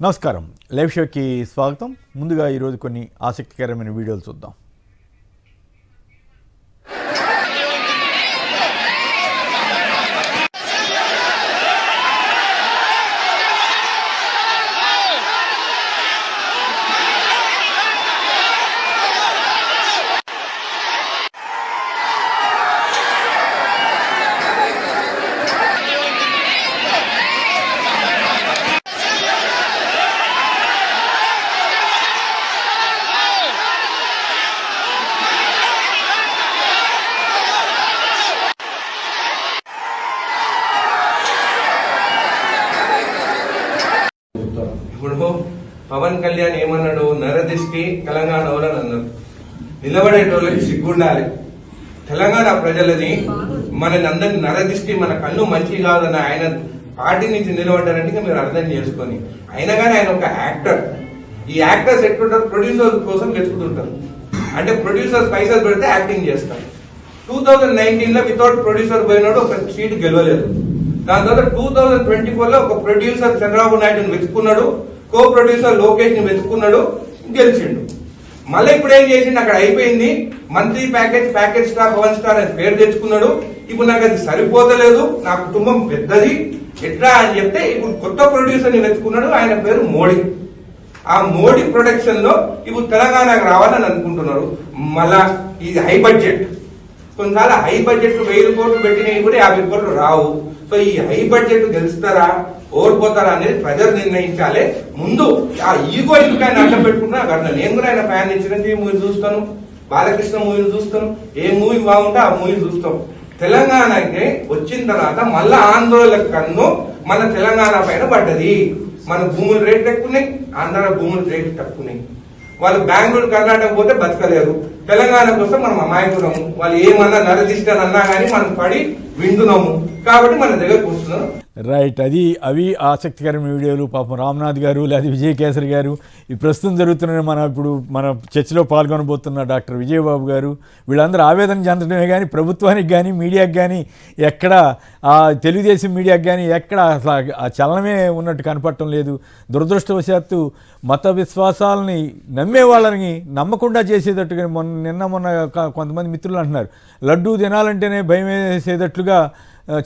నమస్కారం. లైవ్ షోకి స్వాగతం. ముందుగా ఈరోజు కొన్ని ఆసక్తికరమైన వీడియోలు చూద్దాం. ఇప్పుడు పవన్ కళ్యాణ్ ఏమన్నాడు, నరదిష్టి తెలంగాణ వాళ్ళని అన్నారు. నిలబడేటోళ్ళకి సిగ్గుండాలి. తెలంగాణ ప్రజలని మనని అందరినీ నరదిష్టి, మన కన్ను మంచి కాదని ఆయన పార్టీ నుంచి నిలబడ్డారంటే మీరు అర్థం చేసుకొని. అయినా కానీ ఆయన ఒక యాక్టర్. ఈ యాక్టర్స్ ఎట్లుంటారు, ప్రొడ్యూసర్స్ కోసం వెతుకుతుంటారు. అంటే ప్రొడ్యూసర్స్ పైసలు పెడితే యాక్టింగ్ చేస్తారు. 2019 లో వితౌట్ ప్రొడ్యూసర్ పోయినాడు, ఒక సీట్ గెలవలేదు. దాని తర్వాత 2024 లో ఒక ప్రొడ్యూసర్ చంద్రబాబు నాయుడుని వెతుకున్నాడు, కో ప్రొడ్యూసర్ లోకేష్ ని వెతుకున్నాడు, గెలిచిండు. మళ్ళీ ఇప్పుడు ఏం చేసిండు, అక్కడ అయిపోయింది. మంత్లీ ప్యాకేజ్ స్టార్, 1 స్టార్ అని పేరు తెచ్చుకున్నాడు. ఇప్పుడు నాకు అది సరిపోతలేదు, నా కుటుంబం పెద్దది ఎట్లా అని చెప్తే ఇప్పుడు కొత్త ప్రొడ్యూసర్ ని వెతుకున్నాడు. ఆయన పేరు మోడీ. ఆ మోడీ ప్రొడక్షన్ లో ఇప్పుడు తెలంగాణకు రావాలని అనుకుంటున్నారు. మళ్ళా ఇది హై బడ్జెట్. కొన్నిసార్లు హై బడ్జెట్ 1000 కోట్లు పెట్టినవి కూడా 50 కోట్లు రావు. సో ఈ హై బడ్జెట్ గెలుస్తారా ఓడిపోతారా అనేది ప్రజలు నిర్ణయించాలి. ముందు ఆ ఈగో ఇంకా అడ్డం పెట్టుకుంటే నాకు అర్థం. నేను కూడా ఆయన ఫ్యాన్. చిరంజీవి మూవీ చూస్తాను, బాలకృష్ణ మూవీని చూస్తాను. ఏ మూవీ బాగుంటే ఆ మూవీ చూస్తాం. తెలంగాణకి వచ్చిన తర్వాత మళ్ళా ఆందోళన కన్ను మన తెలంగాణ పైన పడ్డది. మన భూముల రేట్లు ఎక్కున్నాయి, ఆంధ్ర భూముల రేట్లు తక్కున్నాయి. వాళ్ళు బెంగళూరు కర్ణాటక పోతే బతకలేరు. తెలంగాణ కోసం మనం అమాయకులము. వాళ్ళు ఏమన్నా నరదిష్టాన్ని అన్నా కానీ మనం పడి వింటున్నాము కాబట్టి మన దగ్గరకు వస్తున్నాం. రైట్. అవి ఆసక్తికరమైన వీడియోలు. పాపం రామ్నాథ్ గారు లేదా విజయకేసరి గారు, ఈ ప్రస్తుతం జరుగుతున్న మన చర్చలో పాల్గొనబోతున్న డాక్టర్ విజయబాబు గారు, వీళ్ళందరూ ఆవేదన చెందడమే కానీ ప్రభుత్వానికి కానీ మీడియాకి కానీ ఎక్కడ, తెలుగుదేశం మీడియాకి కానీ ఎక్కడ అసలు ఆ చలనమే ఉన్నట్టు కనపడటం లేదు. దురదృష్టవశాత్తు మత విశ్వాసాలని నమ్మే వాళ్ళని నమ్మకుండా చేసేటట్టుగా మొన్న కొంతమంది మిత్రులు అంటున్నారు, లడ్డూ తినాలంటేనే భయం వేసేటట్లుగా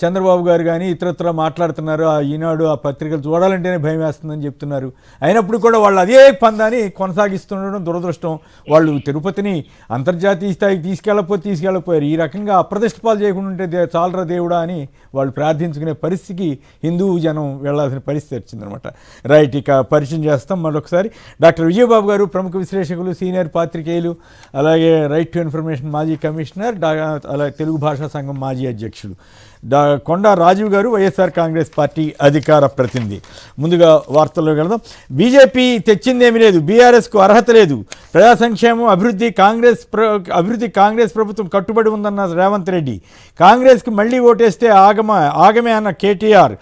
చంద్రబాబు గారు కానీ ఇతరత్ర మాట్లాడుతున్నారు. ఈనాడు ఆ పత్రికలు చూడాలంటేనే భయం వేస్తుందని చెప్తున్నారు. అయినప్పుడు కూడా వాళ్ళు అదే పందాన్ని కొనసాగిస్తుండడం దురదృష్టం. వాళ్ళు తిరుపతిని అంతర్జాతీయ స్థాయికి తీసుకెళ్ళకపోయారు. ఈ రకంగా అప్రదిష్ట పాలు చేయకుండా ఉంటే చాలరా దేవుడా అని వాళ్ళు ప్రార్థించుకునే పరిస్థితికి హిందూ జనం వెళ్లాల్సిన పరిస్థితి వచ్చిందనమాట. రైట్. ఇక పరిచయం చేస్తాం మరొకసారి. డాక్టర్ విజయబాబు గారు ప్రముఖ విశ్లేషకులు, సీనియర్ పాత్రికేయులు, అలాగే రైట్ టు ఇన్ఫర్మేషన్ మాజీ కమిషనర్, అలాగే తెలుగు భాషా సంఘం మాజీ అధ్యక్షులు. కొండా రాజీవ్ గారు వైఎస్ఆర్ కాంగ్రెస్ పార్టీ అధికార ప్రతినిధి. ముందుగా వార్తల్లో వెళదాం. బీజేపీ తెచ్చిందేమీ లేదు, బీఆర్ఎస్కు అర్హత లేదు, ప్రజా సంక్షేమం అభివృద్ధి కాంగ్రెస్ ప్రభుత్వం కట్టుబడి ఉందన్న రేవంత్ రెడ్డి. కాంగ్రెస్కి మళ్లీ ఓటేస్తే ఆగమే అన్న కేటీఆర్.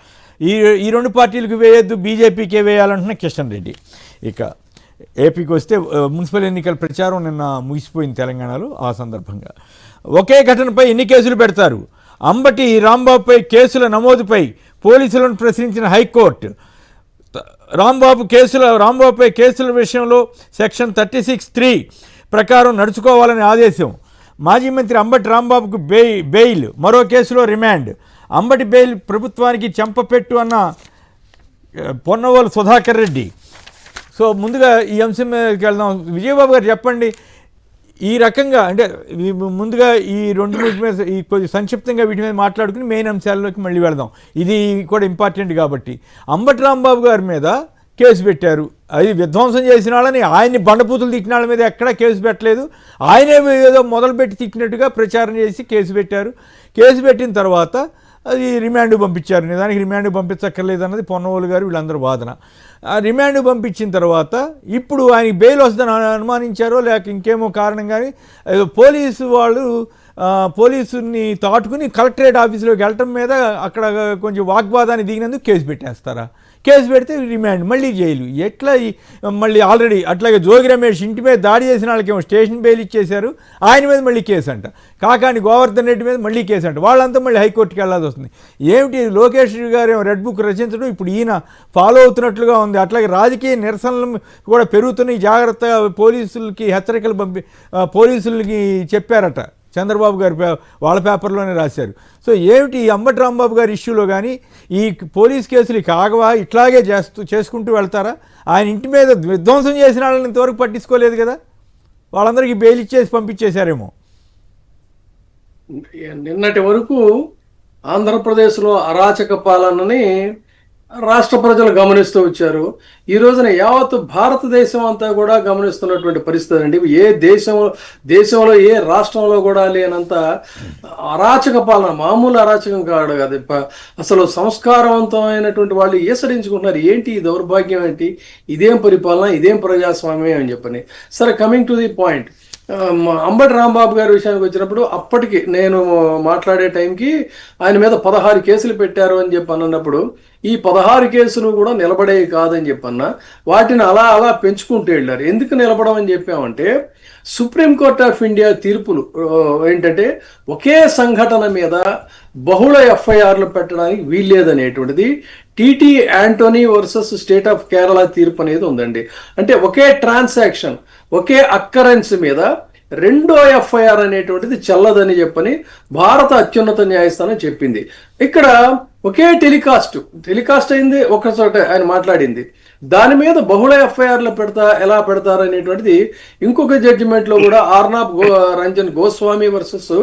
ఈ రెండు పార్టీలకు వేయొద్దు, బీజేపీకే వేయాలంటున్న కిషన్ రెడ్డి. ఇక ఏపీకి వస్తే మున్సిపల్ ఎన్నికల ప్రచారం నిన్న ముగిసిపోయింది తెలంగాణలో. ఆ సందర్భంగా ఒకే ఘటనపై ఎన్ని కేసులు పెడతారు? అంబటి రాంబాబుపై కేసుల నమోదుపై పోలీసులను ప్రశ్నించిన హైకోర్టు. రాంబాబుపై కేసుల విషయంలో సెక్షన్ 36(3) ప్రకారం నడుచుకోవాలని ఆదేశం. మాజీ మంత్రి అంబటి రాంబాబుకు బెయిల్, మరో కేసులో రిమాండ్. అంబటి బెయిల్ ప్రభుత్వానికి చెంపపెట్టు అన్న పొన్నవోలు సుధాకర్ రెడ్డి. సో ముందుగా ఈ అంశం మీదకి వెళ్దాం. విజయబాబు గారు చెప్పండి, ఈ రకంగా అంటే ముందుగా ఈ రెండు వీటి మీద కొద్ది సంక్షిప్తంగా వీటి మీద మాట్లాడుకుని మెయిన్ అంశాల్లోకి మళ్ళీ వెళదాం. ఇది కూడా ఇంపార్టెంట్ కాబట్టి. అంబటి రాంబాబు గారి మీద కేసు పెట్టారు. అది విధ్వంసం చేసిన వాళ్ళని, ఆయన్ని బండపూతులు తిట్టిన వాళ్ళ మీద ఎక్కడా కేసు పెట్టలేదు. ఆయనే ఏదో మొదలుపెట్టి తిట్టినట్టుగా ప్రచారం చేసి కేసు పెట్టారు. కేసు పెట్టిన తర్వాత అది రిమాండ్ పంపించారు. నిజానికి రిమాండ్ పంపించక్కర్లేదు అన్నది పొన్నవోలు గారు వీళ్ళందరూ వాదన. ఆ రిమాండ్ పంపించిన తర్వాత ఇప్పుడు ఆయన బెయిల్ వస్తుందని అనుమానించారో లేక ఇంకేమో కారణం కానీ పోలీసు వాళ్ళు పోలీసుని తాటుకుని కలెక్టరేట్ ఆఫీసులోకి వెళ్ళటం మీద అక్కడ కొంచెం వాగ్వాదాన్ని దిగినందుకు కేసు పెట్టేస్తారా? కేసు పెడితే రిమాండ్, మళ్ళీ జైలు. ఎట్లా మళ్ళీ ఆల్రెడీ అట్లాగే జోగి రమేష్ ఇంటి మీద దాడి చేసిన వాళ్ళకేమో స్టేషన్ బెయిల్ ఇచ్చేశారు, ఆయన మీద మళ్ళీ కేసు అంట. కాకాని గోవర్ధన్ రెడ్డి మీద మళ్ళీ కేసు అంట. వాళ్ళంతా మళ్ళీ హైకోర్టుకి వెళ్ళాల్సి వస్తుంది. ఏమిటి లోకేష్ గారు ఏమో రెడ్ బుక్ రచించడం, ఇప్పుడు ఈయన ఫాలో అవుతున్నట్లుగా ఉంది. అట్లాగే రాజకీయ నిరసనలు కూడా పెరుగుతున్నాయి. జాగ్రత్తగా పోలీసులకి హెచ్చరికలు పోలీసులకి చెప్పారట. చంద్రబాబు గారు వాళ్ళ పేపర్లోనే రాశారు. సో ఏమిటి ఈ అంబటి రాంబాబు గారి ఇష్యూలో కానీ ఈ పోలీస్ కేసులు కాగవా? ఇట్లాగే చేసుకుంటూ వెళ్తారా? ఆయన ఇంటి మీద విధ్వంసం చేసిన వాళ్ళని ఇంతవరకు పట్టించుకోలేదు కదా. వాళ్ళందరికీ బెయిల్ ఇచ్చేసి పంపించేశారేమో. నిన్నటి వరకు ఆంధ్రప్రదేశ్లో అరాచక పాలనని రాష్ట్ర ప్రజలు గమనిస్తూ వచ్చారు. ఈ రోజున యావత్ భారతదేశం అంతా కూడా గమనిస్తున్నటువంటి పరిస్థితి అండి. ఏ దేశంలో ఏ రాష్ట్రంలో కూడా లేనంత అరాచక పాలన, మామూలు అరాచకం కాదు కదా. అసలు సంస్కారవంతమైనటువంటి వాళ్ళు ఏసడించుకుంటున్నారు. ఏంటి ఈ దౌర్భాగ్యం, ఏంటి ఇదేం పరిపాలన, ఇదేం ప్రజాస్వామ్యం అని చెప్పని. సరే, coming to the point, Ambati Rambabu గారి విషయానికి వచ్చినప్పుడు అప్పటికి నేను మాట్లాడే టైంకి ఆయన మీద 16 కేసులు పెట్టారు అని చెప్పి అన్నప్పుడు, ఈ 16 కేసులు కూడా నిలబడేవి కాదని చెప్పన్నా, వాటిని అలా అలా పెంచుకుంటూ వెళ్ళారు. ఎందుకు నిలబడమని చెప్పామంటే, సుప్రీంకోర్ట్ ఆఫ్ ఇండియా తీర్పులు ఏంటంటే ఒకే సంఘటన మీద బహుళ ఎఫ్ఐఆర్లు పెట్టడానికి వీల్లేదనేటువంటిది T T Antony versus state of Kerala తీర్పు అనేది ఉందండి. అంటే ఒకే ట్రాన్సాక్షన్, ఒకే అక్కరెన్స్ మీద రెండో ఎఫ్ఐఆర్ అనేటువంటిది చెల్లదని చెప్పని భారత అత్యున్నత న్యాయస్థానం చెప్పింది. ఇక్కడ ఒకే టెలికాస్ట్ అయింది, ఒక చోట ఆయన మాట్లాడింది. దాని మీద బహుళ ఎఫ్ఐఆర్లు ఎలా పెడతారు అనేటువంటిది ఇంకొక జడ్జిమెంట్లో కూడా Arnab Ranjan Goswami versus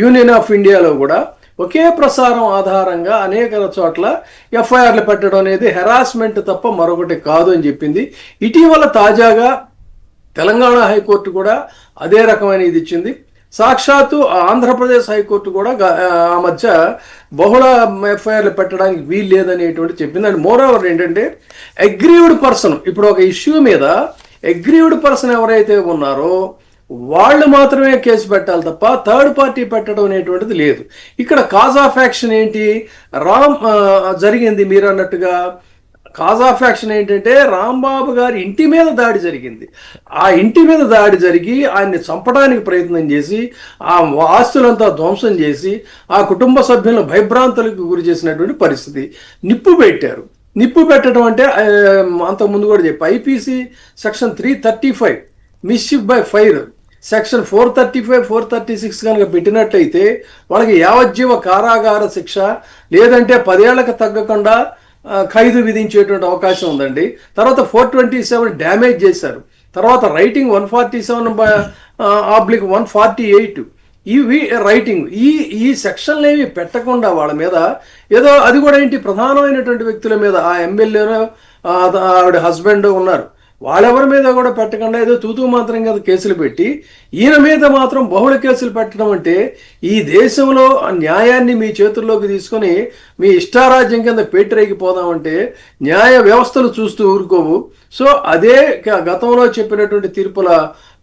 union of ఇండియాలో కూడా ఒకే ప్రసారం ఆధారంగా అనేక చోట్ల ఎఫ్ఐఆర్లు పెట్టడం అనేది హెరాస్మెంట్ తప్ప మరొకటి కాదు అని చెప్పింది. ఇటీవల తాజాగా తెలంగాణ హైకోర్టు కూడా అదే రకమైన ఇది ఇచ్చింది. సాక్షాత్తు ఆంధ్రప్రదేశ్ హైకోర్టు కూడా ఆ మధ్య బహుళ ఎఫ్ఐఆర్లు పెట్టడానికి వీలు లేదనేటువంటి చెప్పింది. అండ్ మోర్ ఓవర్ ఏంటంటే అగ్రీవ్డ్ పర్సన్, ఇప్పుడు ఒక ఇష్యూ మీద అగ్రీవ్డ్ పర్సన్ ఎవరైతే ఉన్నారో వాళ్ళు మాత్రమే కేసు పెట్టాలి తప్ప థర్డ్ పార్టీ పెట్టడం అనేటువంటిది లేదు. ఇక్కడ కాజ్ ఆఫ్ యాక్షన్ ఏంటి? జరిగింది మీరు అన్నట్టుగా. కాజ్ ఆఫ్ యాక్షన్ ఏంటంటే రాంబాబు గారి ఇంటి మీద దాడి జరిగింది. ఆ ఇంటి మీద దాడి జరిగి ఆయన్ని చంపడానికి ప్రయత్నం చేసి ఆ ఆస్తులంతా ధ్వంసం చేసి ఆ కుటుంబ సభ్యులను భయభ్రాంతులకు గురి చేసినటువంటి పరిస్థితి. నిప్పు పెట్టారు. నిప్పు పెట్టడం అంటే అంతకుముందు కూడా చెప్పి IPC section 335 mischief by fire, section 435, 436 కనుక పెట్టినట్లయితే వాళ్ళకి యావజ్జీవ కారాగార శిక్ష లేదంటే 10 ఏళ్లకు తగ్గకుండా ఖైదు విధించేటువంటి అవకాశం ఉందండి. తర్వాత 427 డ్యామేజ్ చేశారు. తర్వాత రైటింగ్ 147/148 ఇవి రైటింగ్. ఈ సెక్షన్లు ఏమి పెట్టకుండా వాళ్ళ మీద ఏదో, అది కూడా ఏంటి ప్రధానమైనటువంటి వ్యక్తుల మీద, ఆ ఎమ్మెల్యేనో ఆవిడ హస్బెండ్ ఉన్నారు, వాళ్ళెవరి మీద కూడా పెట్టకుండా ఏదో తూతూ మాత్రం కదా కేసులు పెట్టి ఈయన మీద మాత్రం బహుళ కేసులు పెట్టడం అంటే ఈ దేశంలో న్యాయాన్ని మీ చేతుల్లోకి తీసుకొని మీ ఇష్టారాజ్యం కింద పేటరేగిపోదామంటే న్యాయ వ్యవస్థలు చూస్తూ ఊరుకోవు. సో అదే గతంలో చెప్పినటువంటి తీర్పుల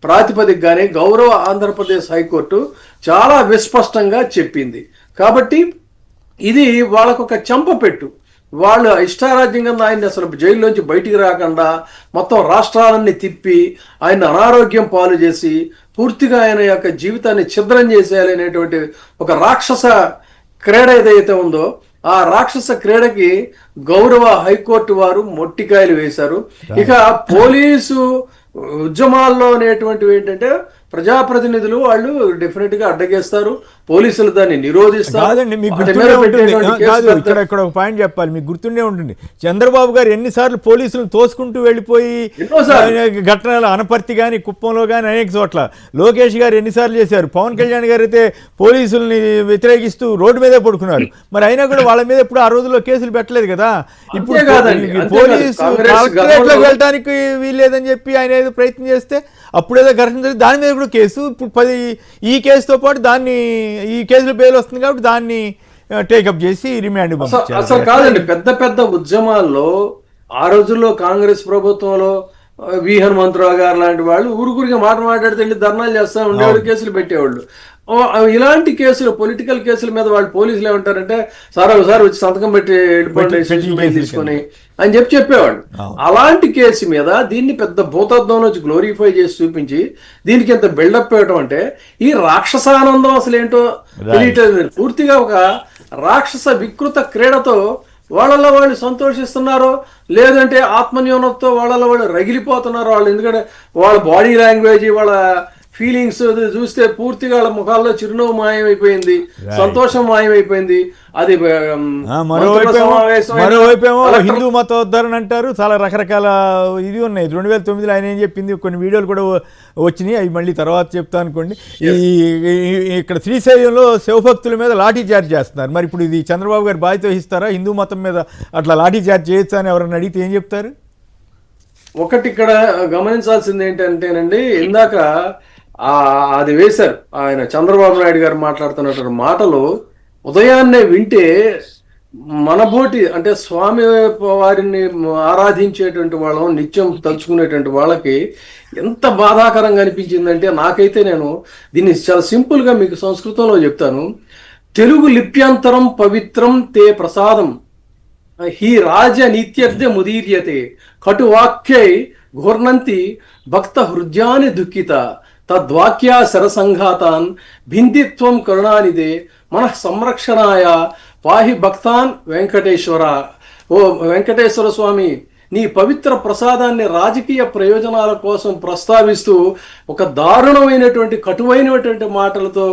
ప్రాతిపదికగానే గౌరవ ఆంధ్రప్రదేశ్ హైకోర్టు చాలా విస్పష్టంగా చెప్పింది. కాబట్టి ఇది వాళ్ళకొక చెంపపెట్టు. వాళ్ళు ఇష్టారాజ్యం కింద ఆయన్ని అసలు జైల్లోంచి బయటికి రాకుండా మొత్తం రాష్ట్రాలన్నీ తిప్పి ఆయన అనారోగ్యం పాలు చేసి పూర్తిగా ఆయన యొక్క జీవితాన్ని ఛిద్రం చేసేయాలనేటువంటి ఒక రాక్షస క్రీడ ఏదైతే ఉందో ఆ రాక్షస క్రీడకి గౌరవ హైకోర్టు వారు మొట్టికాయలు వేశారు. ఇక పోలీసు ఉద్యమాల్లో అనేటువంటివి ఏంటంటే ప్రజాప్రతినిధులు వాళ్ళు డెఫినెట్ గా అడ్డగేస్తారు, పోలీసులు దాన్ని నిరోధిస్తారు. కాదండి, మీకు ఇక్కడ ఒక పాయింట్ చెప్పాలి, మీకు గుర్తుండే ఉంటుంది. చంద్రబాబు గారు ఎన్నిసార్లు పోలీసులను తోసుకుంటూ వెళ్ళిపోయి ఘటనలు అనపర్తి కానీ కుప్పంలో కానీ అనేక చోట్ల లోకేష్ గారు ఎన్నిసార్లు చేశారు. పవన్ కళ్యాణ్ గారు అయితే పోలీసుల్ని వ్యతిరేకిస్తూ రోడ్డు మీదే పడుకున్నారు. మరి అయినా కూడా వాళ్ళ మీద ఇప్పుడు ఆ రోజుల్లో కేసులు పెట్టలేదు కదా. ఇప్పుడు పోలీసు కలెక్టరేట్లోకి వెళ్ళడానికి వీల్లేదని చెప్పి ఆయన ఏదో ప్రయత్నం చేస్తే అప్పుడేదో ఘర్షణ జరిగి దాని మీద కూడా కేసు. ఇప్పుడు ఈ కేసుతో పాటు దాన్ని ఈ కేసులో బెయిల్ వస్తుంది కాబట్టి దాన్ని టేకప్ చేసి రిమాండ్ పంపించారు. అసలు కాదండి, పెద్ద పెద్ద ఉద్యమాల్లో ఆ రోజుల్లో కాంగ్రెస్ ప్రభుత్వంలో వి హనుమంతరావు గారు లాంటి వాళ్ళు ఊరుకురికి మాట్లాడితే వెళ్ళి ధర్నాలు చేస్తా ఉండేవాళ్ళు, కేసులు పెట్టేవాళ్ళు. ఇలాంటి కేసులు, పొలిటికల్ కేసుల మీద వాళ్ళు పోలీసులు ఏమంటారంటే సార్ ఒకసారి వచ్చి సంతకం పెట్టి వెళ్ళిపోండి స్టేషన్ తీసుకొని అని చెప్పేవాళ్ళు. అలాంటి కేసు మీద దీన్ని పెద్ద భూతత్వం నుంచి గ్లోరిఫై చేసి చూపించి దీనికి ఎంత బిల్డప్ ఇవ్వటం అంటే ఈ రాక్షసానందం అసలు ఏంటో తెలియట్లేదు. పూర్తిగా ఒక రాక్షస వికృత క్రీడతో వాళ్ళలో వాళ్ళు సంతోషిస్తున్నారో లేదంటే ఆత్మన్యూనతతో వాళ్ళలో వాళ్ళు రగిలిపోతున్నారు వాళ్ళు. ఎందుకంటే వాళ్ళ బాడీ లాంగ్వేజ్, వాళ్ళ ఫీలింగ్స్ చూస్తే పూర్తిగా వాళ్ళ ముఖాల్లో చిరునవ్వు మాయమైపోయింది, సంతోషం మాయమైపోయింది. అది మరోవైపేమో హిందూ మతోద్ధరణ అంటారు. చాలా రకరకాల ఇది ఉన్నాయి. 2009లో ఆయన ఏం చెప్పింది, కొన్ని వీడియోలు కూడా వచ్చినాయి, అవి మళ్ళీ తర్వాత చెప్తా అనుకోండి. ఇక్కడ శ్రీశైలంలో శివభక్తుల మీద లాఠీ చార్జ్ చేస్తున్నారు. మరి ఇప్పుడు ఇది చంద్రబాబు గారు బాధ్యత వహిస్తారా? హిందూ మతం మీద అట్లా లాఠీ చార్జ్ చేయొచ్చా అని ఎవరైనా అడిగితే ఏం చెప్తారు? ఒకటి ఇక్కడ గమనించాల్సింది ఏంటంటేనండి, ఇందాక అది వేశారు ఆయన చంద్రబాబు నాయుడు గారు మాట్లాడుతున్నటువంటి మాటలు ఉదయాన్నే వింటే మనబోటి అంటే స్వామి వారిని ఆరాధించేటువంటి వాళ్ళం, నిత్యం తలుచుకునేటువంటి వాళ్ళకి ఎంత బాధాకరంగా అనిపించిందంటే నాకైతే, నేను దీన్ని చాలా సింపుల్ గా మీకు సంస్కృతంలో చెప్తాను. తెలుగు లిప్యంతరం పవిత్రం తే ప్రసాదం హీ రాజ నిత్యర్థ ముదీర్యతే కటువాక్యై ఘూర్ణంతి భక్త హృదయాన్ని దుఃఖిత తద్వాక్యా శరసంఘాతాన్ భిందిత్వం కరుణానిదే మన సంరక్షణాయ పాహి భక్తాన్ వెంకటేశ్వర. ఓ వెంకటేశ్వర స్వామి, నీ పవిత్ర ప్రసాదాన్ని రాజకీయ ప్రయోజనాల కోసం ప్రస్తావిస్తూ ఒక దారుణమైనటువంటి కటువైనటువంటి మాటలతో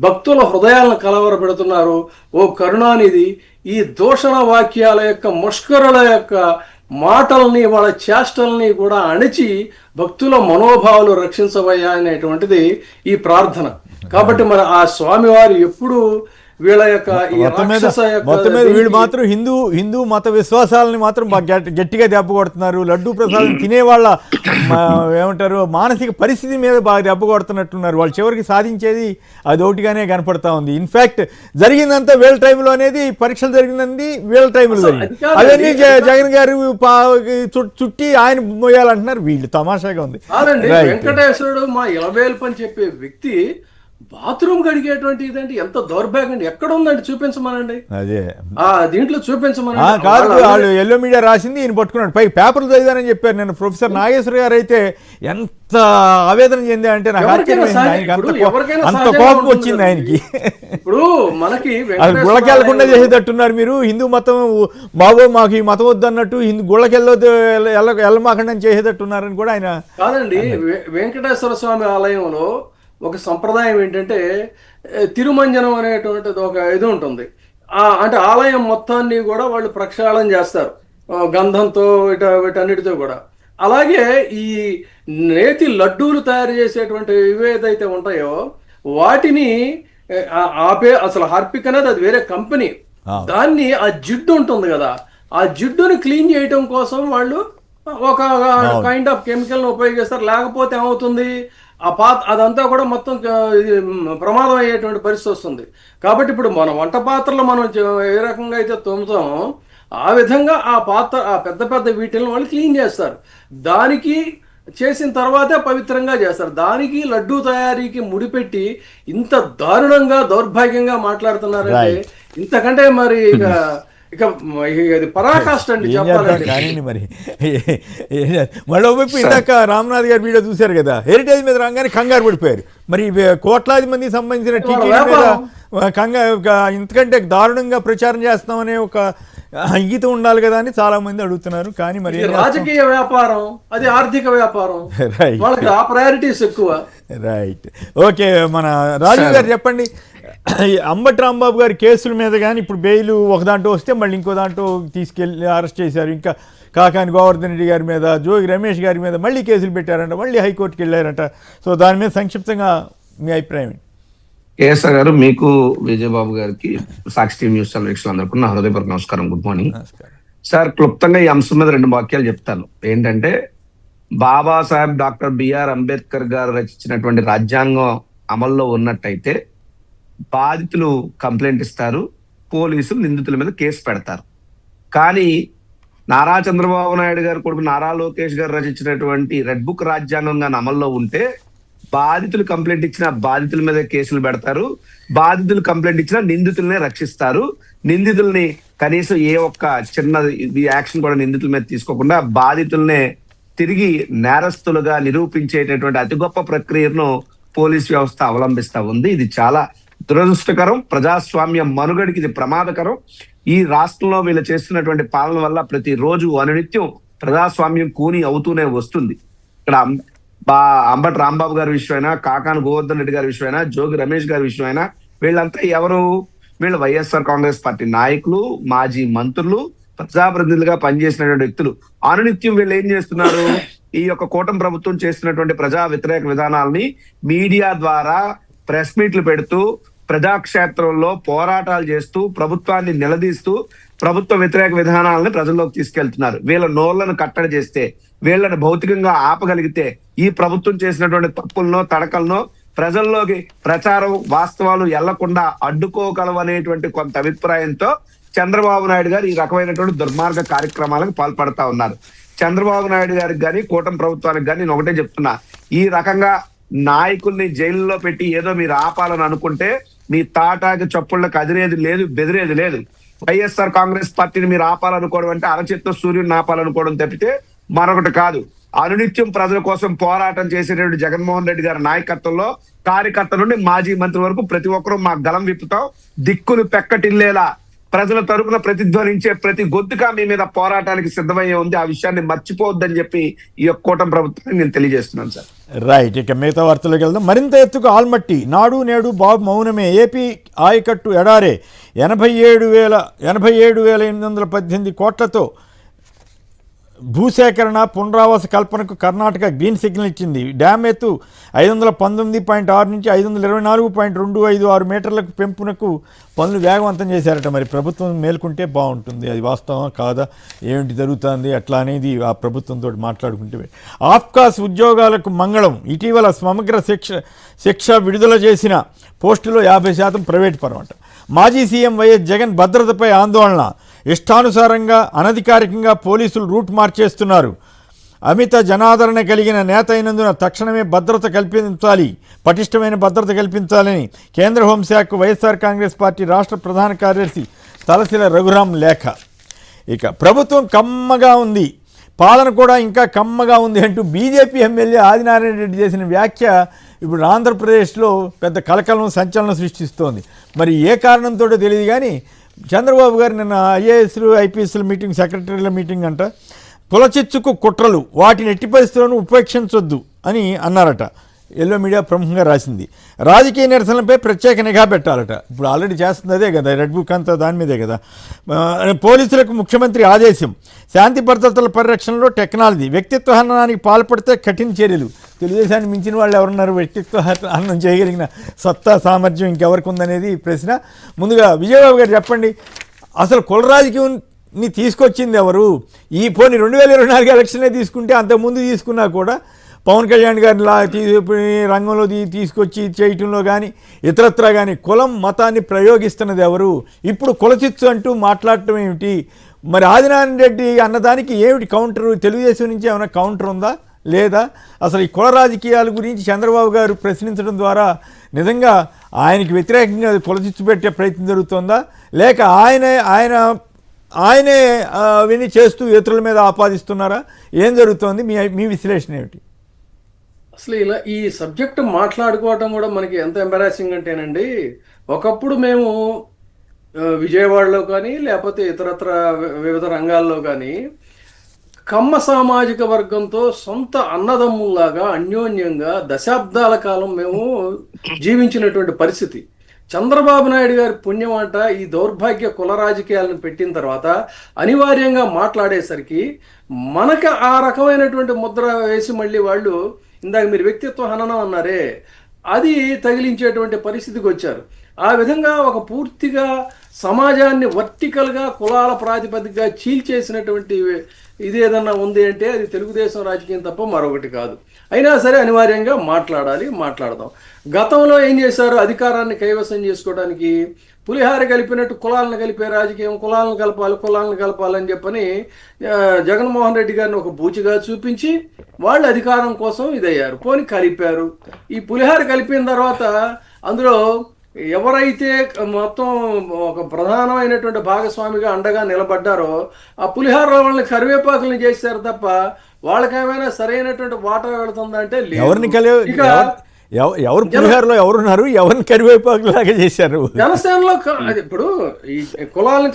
భక్తుల హృదయాలను కలవరపెడుతున్నారు. ఓ కరుణానిధి, ఈ దూషణ వాక్యాల యొక్క ముష్కరుల యొక్క మాటల్ని, వాళ్ళ చేష్టల్ని కూడా అణిచి భక్తుల మనోభావాలు రక్షించవయ్యా అనేటువంటిది ఈ ప్రార్థన. కాబట్టి మరి ఆ స్వామివారు ఎప్పుడు వీళ్ళ యొక్క మొత్తం మీద వీళ్ళు మాత్రం హిందూ మత విశ్వాసాలని మాత్రం గట్టిగా దెబ్బ కొడుతున్నారు. లడ్డూ ప్రసాదం తినేవాళ్ళ ఏమంటారు మానసిక పరిస్థితి మీద బాగా దెబ్బ కొడుతున్నట్టున్నారు. వాళ్ళు చివరికి సాధించేది అది ఒకటిగానే కనపడతా ఉంది. ఇన్ఫ్యాక్ట్ జరిగిందంతా వీళ్ళ టైంలో అనేది, పరీక్షలు జరిగిందండి వీళ్ళ టైంలో జరిగింది. అవన్నీ జగన్ గారు చుట్టి ఆయన మోయాలంటున్నారు. వీళ్ళు తమాషాగా ఉంది. వెంకటేశ్వరుడు మా ఇలవేల్పు అని చెప్పే వ్యక్తి బాత్రూమ్ కడిగేటువంటి ఇదంటే ఎంత దౌర్భాగ్యం. ఎక్కడ ఉందండి చూపించమనండి, అదే దీంట్లో చూపించమని కాదు. వాళ్ళు ఎల్లో మీడియా రాసింది ఈయన పట్టుకున్నాడు. పై పేపర్లు చదివానని చెప్పారు. నేను ప్రొఫెసర్ నాగేశ్వర గారు అయితే ఎంత ఆవేదన చెందా అంటే నాకు అంత కోపం వచ్చింది ఆయనకి. ఇప్పుడు మనకి అది గుళ్ళకెళ్లకుండా చేసేటట్టున్నారు మీరు. హిందూ మతం బాబో మాకు ఈ మతం వద్దన్నట్టు వెళ్ళమాకండి అని చేసేటట్టున్నారని కూడా ఆయన. కాదండి, వెంకటేశ్వర స్వామి ఆలయంలో ఒక సంప్రదాయం ఏంటంటే తిరుమంజనం అనేటువంటిది ఒక ఇది ఉంటుంది. అంటే ఆలయం మొత్తాన్ని కూడా వాళ్ళు ప్రక్షాళన చేస్తారు గంధంతో వీటన్నిటితో కూడా. అలాగే ఈ నేతి లడ్డూలు తయారు చేసేటువంటి ఏదైతే ఉంటాయో వాటిని అసలు హార్పిక్ అనేది అది వేరే కంపెనీ. దాన్ని ఆ జిడ్డు ఉంటుంది కదా, ఆ జిడ్డుని క్లీన్ చేయటం కోసం వాళ్ళు ఒక కైండ్ ఆఫ్ కెమికల్ని ఉపయోగిస్తారు. లేకపోతే ఏమవుతుంది, అదంతా కూడా మొత్తం ప్రమాదం అయ్యేటువంటి పరిస్థితి వస్తుంది. కాబట్టి ఇప్పుడు మనం వంట పాత్రలు మనం ఏ రకంగా అయితే తోముతామో ఆ విధంగా ఆ పెద్ద పెద్ద వీటిని వాళ్ళు క్లీన్ చేస్తారు. దానికి చేసిన తర్వాతే పవిత్రంగా చేస్తారు. దానికి లడ్డూ తయారీకి ముడిపెట్టి ఇంత దారుణంగా దౌర్భాగ్యంగా మాట్లాడుతున్నారంటే ఇంతకంటే మరి ఇక ఇది పరాకాష్ట అండి చెప్పాలంటే. కానీ మరి మళ్ళీ ఇందాక రామ్నాథ్ గారి వీడియో చూశారు కదా, హెరిటేజ్ మీద రాగానే కంగారు పడిపోయారు. మరి కోట్లాది మందికి సంబంధించిన టీటీడీ మీద ఇంతకంటే దారుణంగా ప్రచారం చేస్తామనే ఒక అంగీతం ఉండాలి కదా అని చాలా మంది అడుగుతున్నారు. కానీ మరి రాజకీయ వ్యాపారం, అది ఆర్థిక వ్యాపారం, వాళ్ళకి ఆ ప్రయారిటీస్ ఎక్కువ. Right, okay. మన రాజీవ్ గారు చెప్పండి, అంబటి రాంబాబు గారి కేసుల మీద కానీ ఇప్పుడు బెయిల్ ఒక దాంట్లో వస్తే మళ్ళీ ఇంకో దాంట్లో తీసుకెళ్ళి అరెస్ట్ చేశారు. ఇంకా కాకాని గోవర్ధన్ రెడ్డి గారి మీద, జోగి రమేష్ గారి మీద మళ్ళీ కేసులు పెట్టారంట, మళ్ళీ హైకోర్టుకి వెళ్ళారంట. సో దాని మీద సంక్షిప్తంగా మీ అభిప్రాయం ఏంటి? కేఎస్ఆర్ గారు, మీకు విజయబాబు గారికి, సాక్షి టీవీ న్యూస్ ఛానల్ వీక్షకులందరికీ నా హృదయపూర్వక నమస్కారం. Good morning sir. క్లుప్తంగా ఈ అంశం మీద 2 వాక్యాలు చెప్తాను. ఏంటంటే, బాబాసాహెబ్ డాక్టర్ బిఆర్ అంబేద్కర్ గారు రచించినటువంటి రాజ్యాంగం అమల్లో ఉన్నట్టయితే బాధితులు కంప్లైంట్ ఇస్తారు, పోలీసులు నిందితుల మీద కేసు పెడతారు. కానీ నారా చంద్రబాబు నాయుడు గారు కొడుకు నారా లోకేష్ గారు రచించినటువంటి రెడ్ బుక్ రాజ్యాంగం కానీ అమల్లో ఉంటే బాధితులు కంప్లైంట్ ఇచ్చినా బాధితుల మీద కేసులు పెడతారు, బాధితులు కంప్లైంట్ ఇచ్చినా నిందితులనే రక్షిస్తారు. నిందితుల్ని కనీసం ఏ ఒక్క చిన్న యాక్షన్ కూడా నిందితుల మీద తీసుకోకుండా బాధితుల్నే తిరిగి నేరస్తులుగా నిరూపించేటటువంటి అతి గొప్ప ప్రక్రియను పోలీస్ వ్యవస్థ అవలంబిస్తా ఉంది. ఇది చాలా దురదృష్టకరం. ప్రజాస్వామ్య మనుగడికి ఇది ప్రమాదకరం. ఈ రాష్ట్రంలో వీళ్ళు చేస్తున్నటువంటి పాలన వల్ల ప్రతిరోజు అనునిత్యం ప్రజాస్వామ్యం కూని అవుతూనే వస్తుంది. ఇక్కడ అంబటి రాంబాబు గారి విషయమైనా, కాకాని గోవర్ధన్ రెడ్డి గారి విషయమైనా, జోగి రమేష్ గారి విషయమైనా వీళ్ళంతా ఎవరు? వీళ్ళు వైఎస్ఆర్ కాంగ్రెస్ పార్టీ నాయకులు, మాజీ మంత్రులు, ప్రజాప్రతినిధులుగా పనిచేసినటువంటి వ్యక్తులు. అనునిత్యం వీళ్ళు ఏం చేస్తున్నారు? ఈ యొక్క కూటమి ప్రభుత్వం చేస్తున్నటువంటి ప్రజా వ్యతిరేక విధానాలని మీడియా ద్వారా ప్రెస్ మీట్లు పెడుతూ ప్రజాక్షేత్రంలో పోరాటాలు చేస్తూ ప్రభుత్వాన్ని నిలదీస్తూ ప్రభుత్వ వ్యతిరేక విధానాలను ప్రజల్లోకి తీసుకెళ్తున్నారు. వీళ్ళ నోళ్లను కట్టడి చేస్తే, వీళ్ళని భౌతికంగా ఆపగలిగితే ఈ ప్రభుత్వం చేసినటువంటి తప్పులనో తడకలనో ప్రజల్లోకి ప్రచారం వాస్తవాలు వెళ్లకుండా అడ్డుకోగలవనేటువంటి కొంత అభిప్రాయంతో చంద్రబాబు నాయుడు గారు ఈ రకమైనటువంటి దుర్మార్గ కార్యక్రమాలకు పాల్పడతా ఉన్నారు. చంద్రబాబు నాయుడు గారికి కానీ కూటమి ప్రభుత్వానికి కానీ నేను ఒకటే చెప్తున్నా, ఈ రకంగా నాయకుల్ని జైల్లో పెట్టి ఏదో మీరు ఆపాలని అనుకుంటే మీ తాటాకి చప్పుళ్ళకి అదిరేది లేదు, బెదిరేది లేదు. వైఎస్ఆర్ కాంగ్రెస్ పార్టీని మీరు ఆపాలనుకోవడం అంటే అరచేత్తో సూర్యుడిని ఆపాలనుకోవడం తప్పితే మరొకటి కాదు. అనునిత్యం ప్రజల కోసం పోరాటం చేసేటువంటి జగన్మోహన్ రెడ్డి గారి నాయకత్వంలో కార్యకర్త నుండి మాజీ మంత్రి వరకు ప్రతి ఒక్కరూ మా గలం విప్పుతాం. దిక్కులు పెక్కటిల్లేలా ప్రజల తరపున ప్రతిధ్వనించే ప్రతి గొంతుగా మీ మీద పోరాటానికి సిద్ధమయ్యే ఉంది. ఆ విషయాన్ని మర్చిపోవద్దని చెప్పి ఈ యొక్క కూటమి ప్రభుత్వాన్ని నేను తెలియజేస్తున్నాను సార్. రైట్, ఇక మిగతా వార్తలకు వెళ్దాం. మరింత ఎత్తుకు ఆల్మట్టి, నాడు నేడు బాబు మౌనమే, ఏపీ ఆయకట్టు ఎడారే, 87,818 కోట్లతో భూసేకరణ పునరావాస కల్పనకు కర్ణాటక గ్రీన్ సిగ్నల్ ఇచ్చింది. డ్యామ్ ఎత్తు 519.6 నుంచి 524.256 మీటర్లకు పెంపునకు పనులు వేగవంతం చేశారట. మరి ప్రభుత్వం మేల్కుంటే బాగుంటుంది. అది వాస్తవం కాదా, ఏమిటి జరుగుతుంది అట్లా అనేది ఆ ప్రభుత్వంతో మాట్లాడుకుంటే. ఆఫ్కాస్ ఉద్యోగాలకు మంగళం, ఇటీవల సమగ్ర శిక్ష విడుదల చేసిన పోస్టులో 50% ప్రైవేట్ పరం అంట. మాజీ సీఎం వైఎస్ జగన్ భద్రతపై ఆందోళన, ఇష్టానుసారంగా అనధికారికంగా పోలీసులు రూట్ మార్చేస్తున్నారు. అమిత జనాదరణ కలిగిన నేత అయినందున తక్షణమే భద్రత కల్పించాలి, పటిష్టమైన భద్రత కల్పించాలని కేంద్ర హోంశాఖకు వైఎస్ఆర్ కాంగ్రెస్ పార్టీ రాష్ట్ర ప్రధాన కార్యదర్శి తలశిల రఘురాం లేఖ. ఇక ప్రభుత్వం కమ్మగా ఉంది, పాలన కూడా ఇంకా కమ్మగా ఉంది అంటూ బీజేపీ ఎమ్మెల్యే ఆదినారాయణ రెడ్డి చేసిన వ్యాఖ్య ఇప్పుడు ఆంధ్రప్రదేశ్లో పెద్ద కలకలం సంచలనం సృష్టిస్తోంది. మరి ఏ కారణంతో తెలియదు కానీ చంద్రబాబు గారు నిన్న ఐఏఎస్లు ఐపీఎస్ల మీటింగ్, సెక్రటరీల మీటింగ్ అంట, కులచిచ్చుకు కుట్రలు వాటిని ఎట్టి పరిస్థితులను ఉపేక్షించొద్దు అని అన్నారట. ఎల్లో మీడియా ప్రముఖంగా రాసింది. రాజకీయ నిరసనలపై ప్రత్యేక నిఘా పెట్టాలట. ఇప్పుడు ఆల్రెడీ చేస్తుంది అదే కదా, రెడ్ బుక్ అంతా దాని మీదే కదా. పోలీసులకు ముఖ్యమంత్రి ఆదేశం, శాంతి భద్రతల పరిరక్షణలో టెక్నాలజీ, వ్యక్తిత్వ హననానికి పాల్పడితే కఠిన చర్యలు. తెలుగుదేశాన్ని మించిన వాళ్ళు ఎవరున్నారు వ్యక్తిత్వ హననం చేయగలిగిన సత్తా సామర్థ్యం ఇంకెవరికి ఉందనేది ప్రశ్న. ముందుగా విజయబాబు గారు చెప్పండి, అసలు కుల రాజకీయాన్ని తీసుకొచ్చింది ఎవరు? ఈ పోనీ 2024 ఎలక్షనే తీసుకుంటే అంతకుముందు తీసుకున్నా కూడా పవన్ కళ్యాణ్ గారిని రంగంలో తీసుకొచ్చి చేయటంలో కానీ ఇతరత్రా కానీ కులం మతాన్ని ప్రయోగిస్తున్నది ఎవరు? ఇప్పుడు కులచిచ్చు అంటూ మాట్లాడటం ఏమిటి? మరి ఆదినారాయణ రెడ్డి అన్నదానికి ఏమిటి కౌంటర్? తెలుగుదేశం నుంచి ఏమైనా కౌంటర్ ఉందా లేదా? అసలు ఈ కుల రాజకీయాల గురించి చంద్రబాబు గారు ప్రశ్నించడం ద్వారా నిజంగా ఆయనకి వ్యతిరేకంగా కులచిచ్చు పెట్టే ప్రయత్నం జరుగుతుందా, లేక ఆయనే విని చేస్తూ ఇతరుల మీద ఆపాదిస్తున్నారా? ఏం జరుగుతోంది? మీ విశ్లేషణ ఏమిటి? అసలు ఇలా ఈ సబ్జెక్ట్ మాట్లాడుకోవటం కూడా మనకి ఎంత ఎంబారాసింగ్ అంటేనండి, ఒకప్పుడు మేము విజయవాడలో కానీ లేకపోతే ఇతరత్ర వివిధ రంగాల్లో కానీ కమ్మ సామాజిక వర్గంతో సొంత అన్నదమ్ముల్లాగా అన్యోన్యంగా దశాబ్దాల కాలం మేము జీవించినటువంటి పరిస్థితి. చంద్రబాబు నాయుడు గారి పుణ్యం అంట ఈ దౌర్భాగ్య కుల రాజకీయాలను పెట్టిన తర్వాత అనివార్యంగా మాట్లాడేసరికి మనకు ఆ రకమైనటువంటి ముద్ర వేసి మళ్ళీ వాళ్ళు ఇందాక మీరు వ్యక్తిత్వ హననం అన్నారే, అది తగిలించేటువంటి పరిస్థితికి వచ్చారు. ఆ విధంగా ఒక పూర్తిగా సమాజాన్ని వర్టికల్గా కులాల ప్రాతిపదికగా చీల్చేసినటువంటి ఇది ఏదన్నా ఉంది అంటే అది తెలుగుదేశం రాజకీయం తప్ప మరొకటి కాదు. అయినా సరే అనివార్యంగా మాట్లాడదాం. గతంలో ఏం చేశారు? అధికారాన్ని కైవసం చేసుకోవడానికి పులిహార కలిపినట్టు కులాలను కలిపే రాజకీయం, కులాలను కలపాలని చెప్పని జగన్మోహన్ రెడ్డి గారిని ఒక బూచిగా చూపించి వాళ్ళు అధికారం కోసం ఇదయ్యారు. పోని కలిపారు. ఈ పులిహార కలిపిన తర్వాత అందులో ఎవరైతే మొత్తం ఒక ప్రధానమైనటువంటి భాగస్వామిగా అండగా నిలబడ్డారో ఆ పులిహార వాళ్ళని కరివేపాకులను చేశారు తప్ప వాళ్ళకేమైనా సరైనటువంటి వాటా వెళుతుందంటే ఎవరిని ఇక ఎవరు పులిహారలో ఎవరున్నారు, ఎవరిని కరివేపాకు లాగా చేశారు? జనసేనలో ఇప్పుడు ఈ కులాలను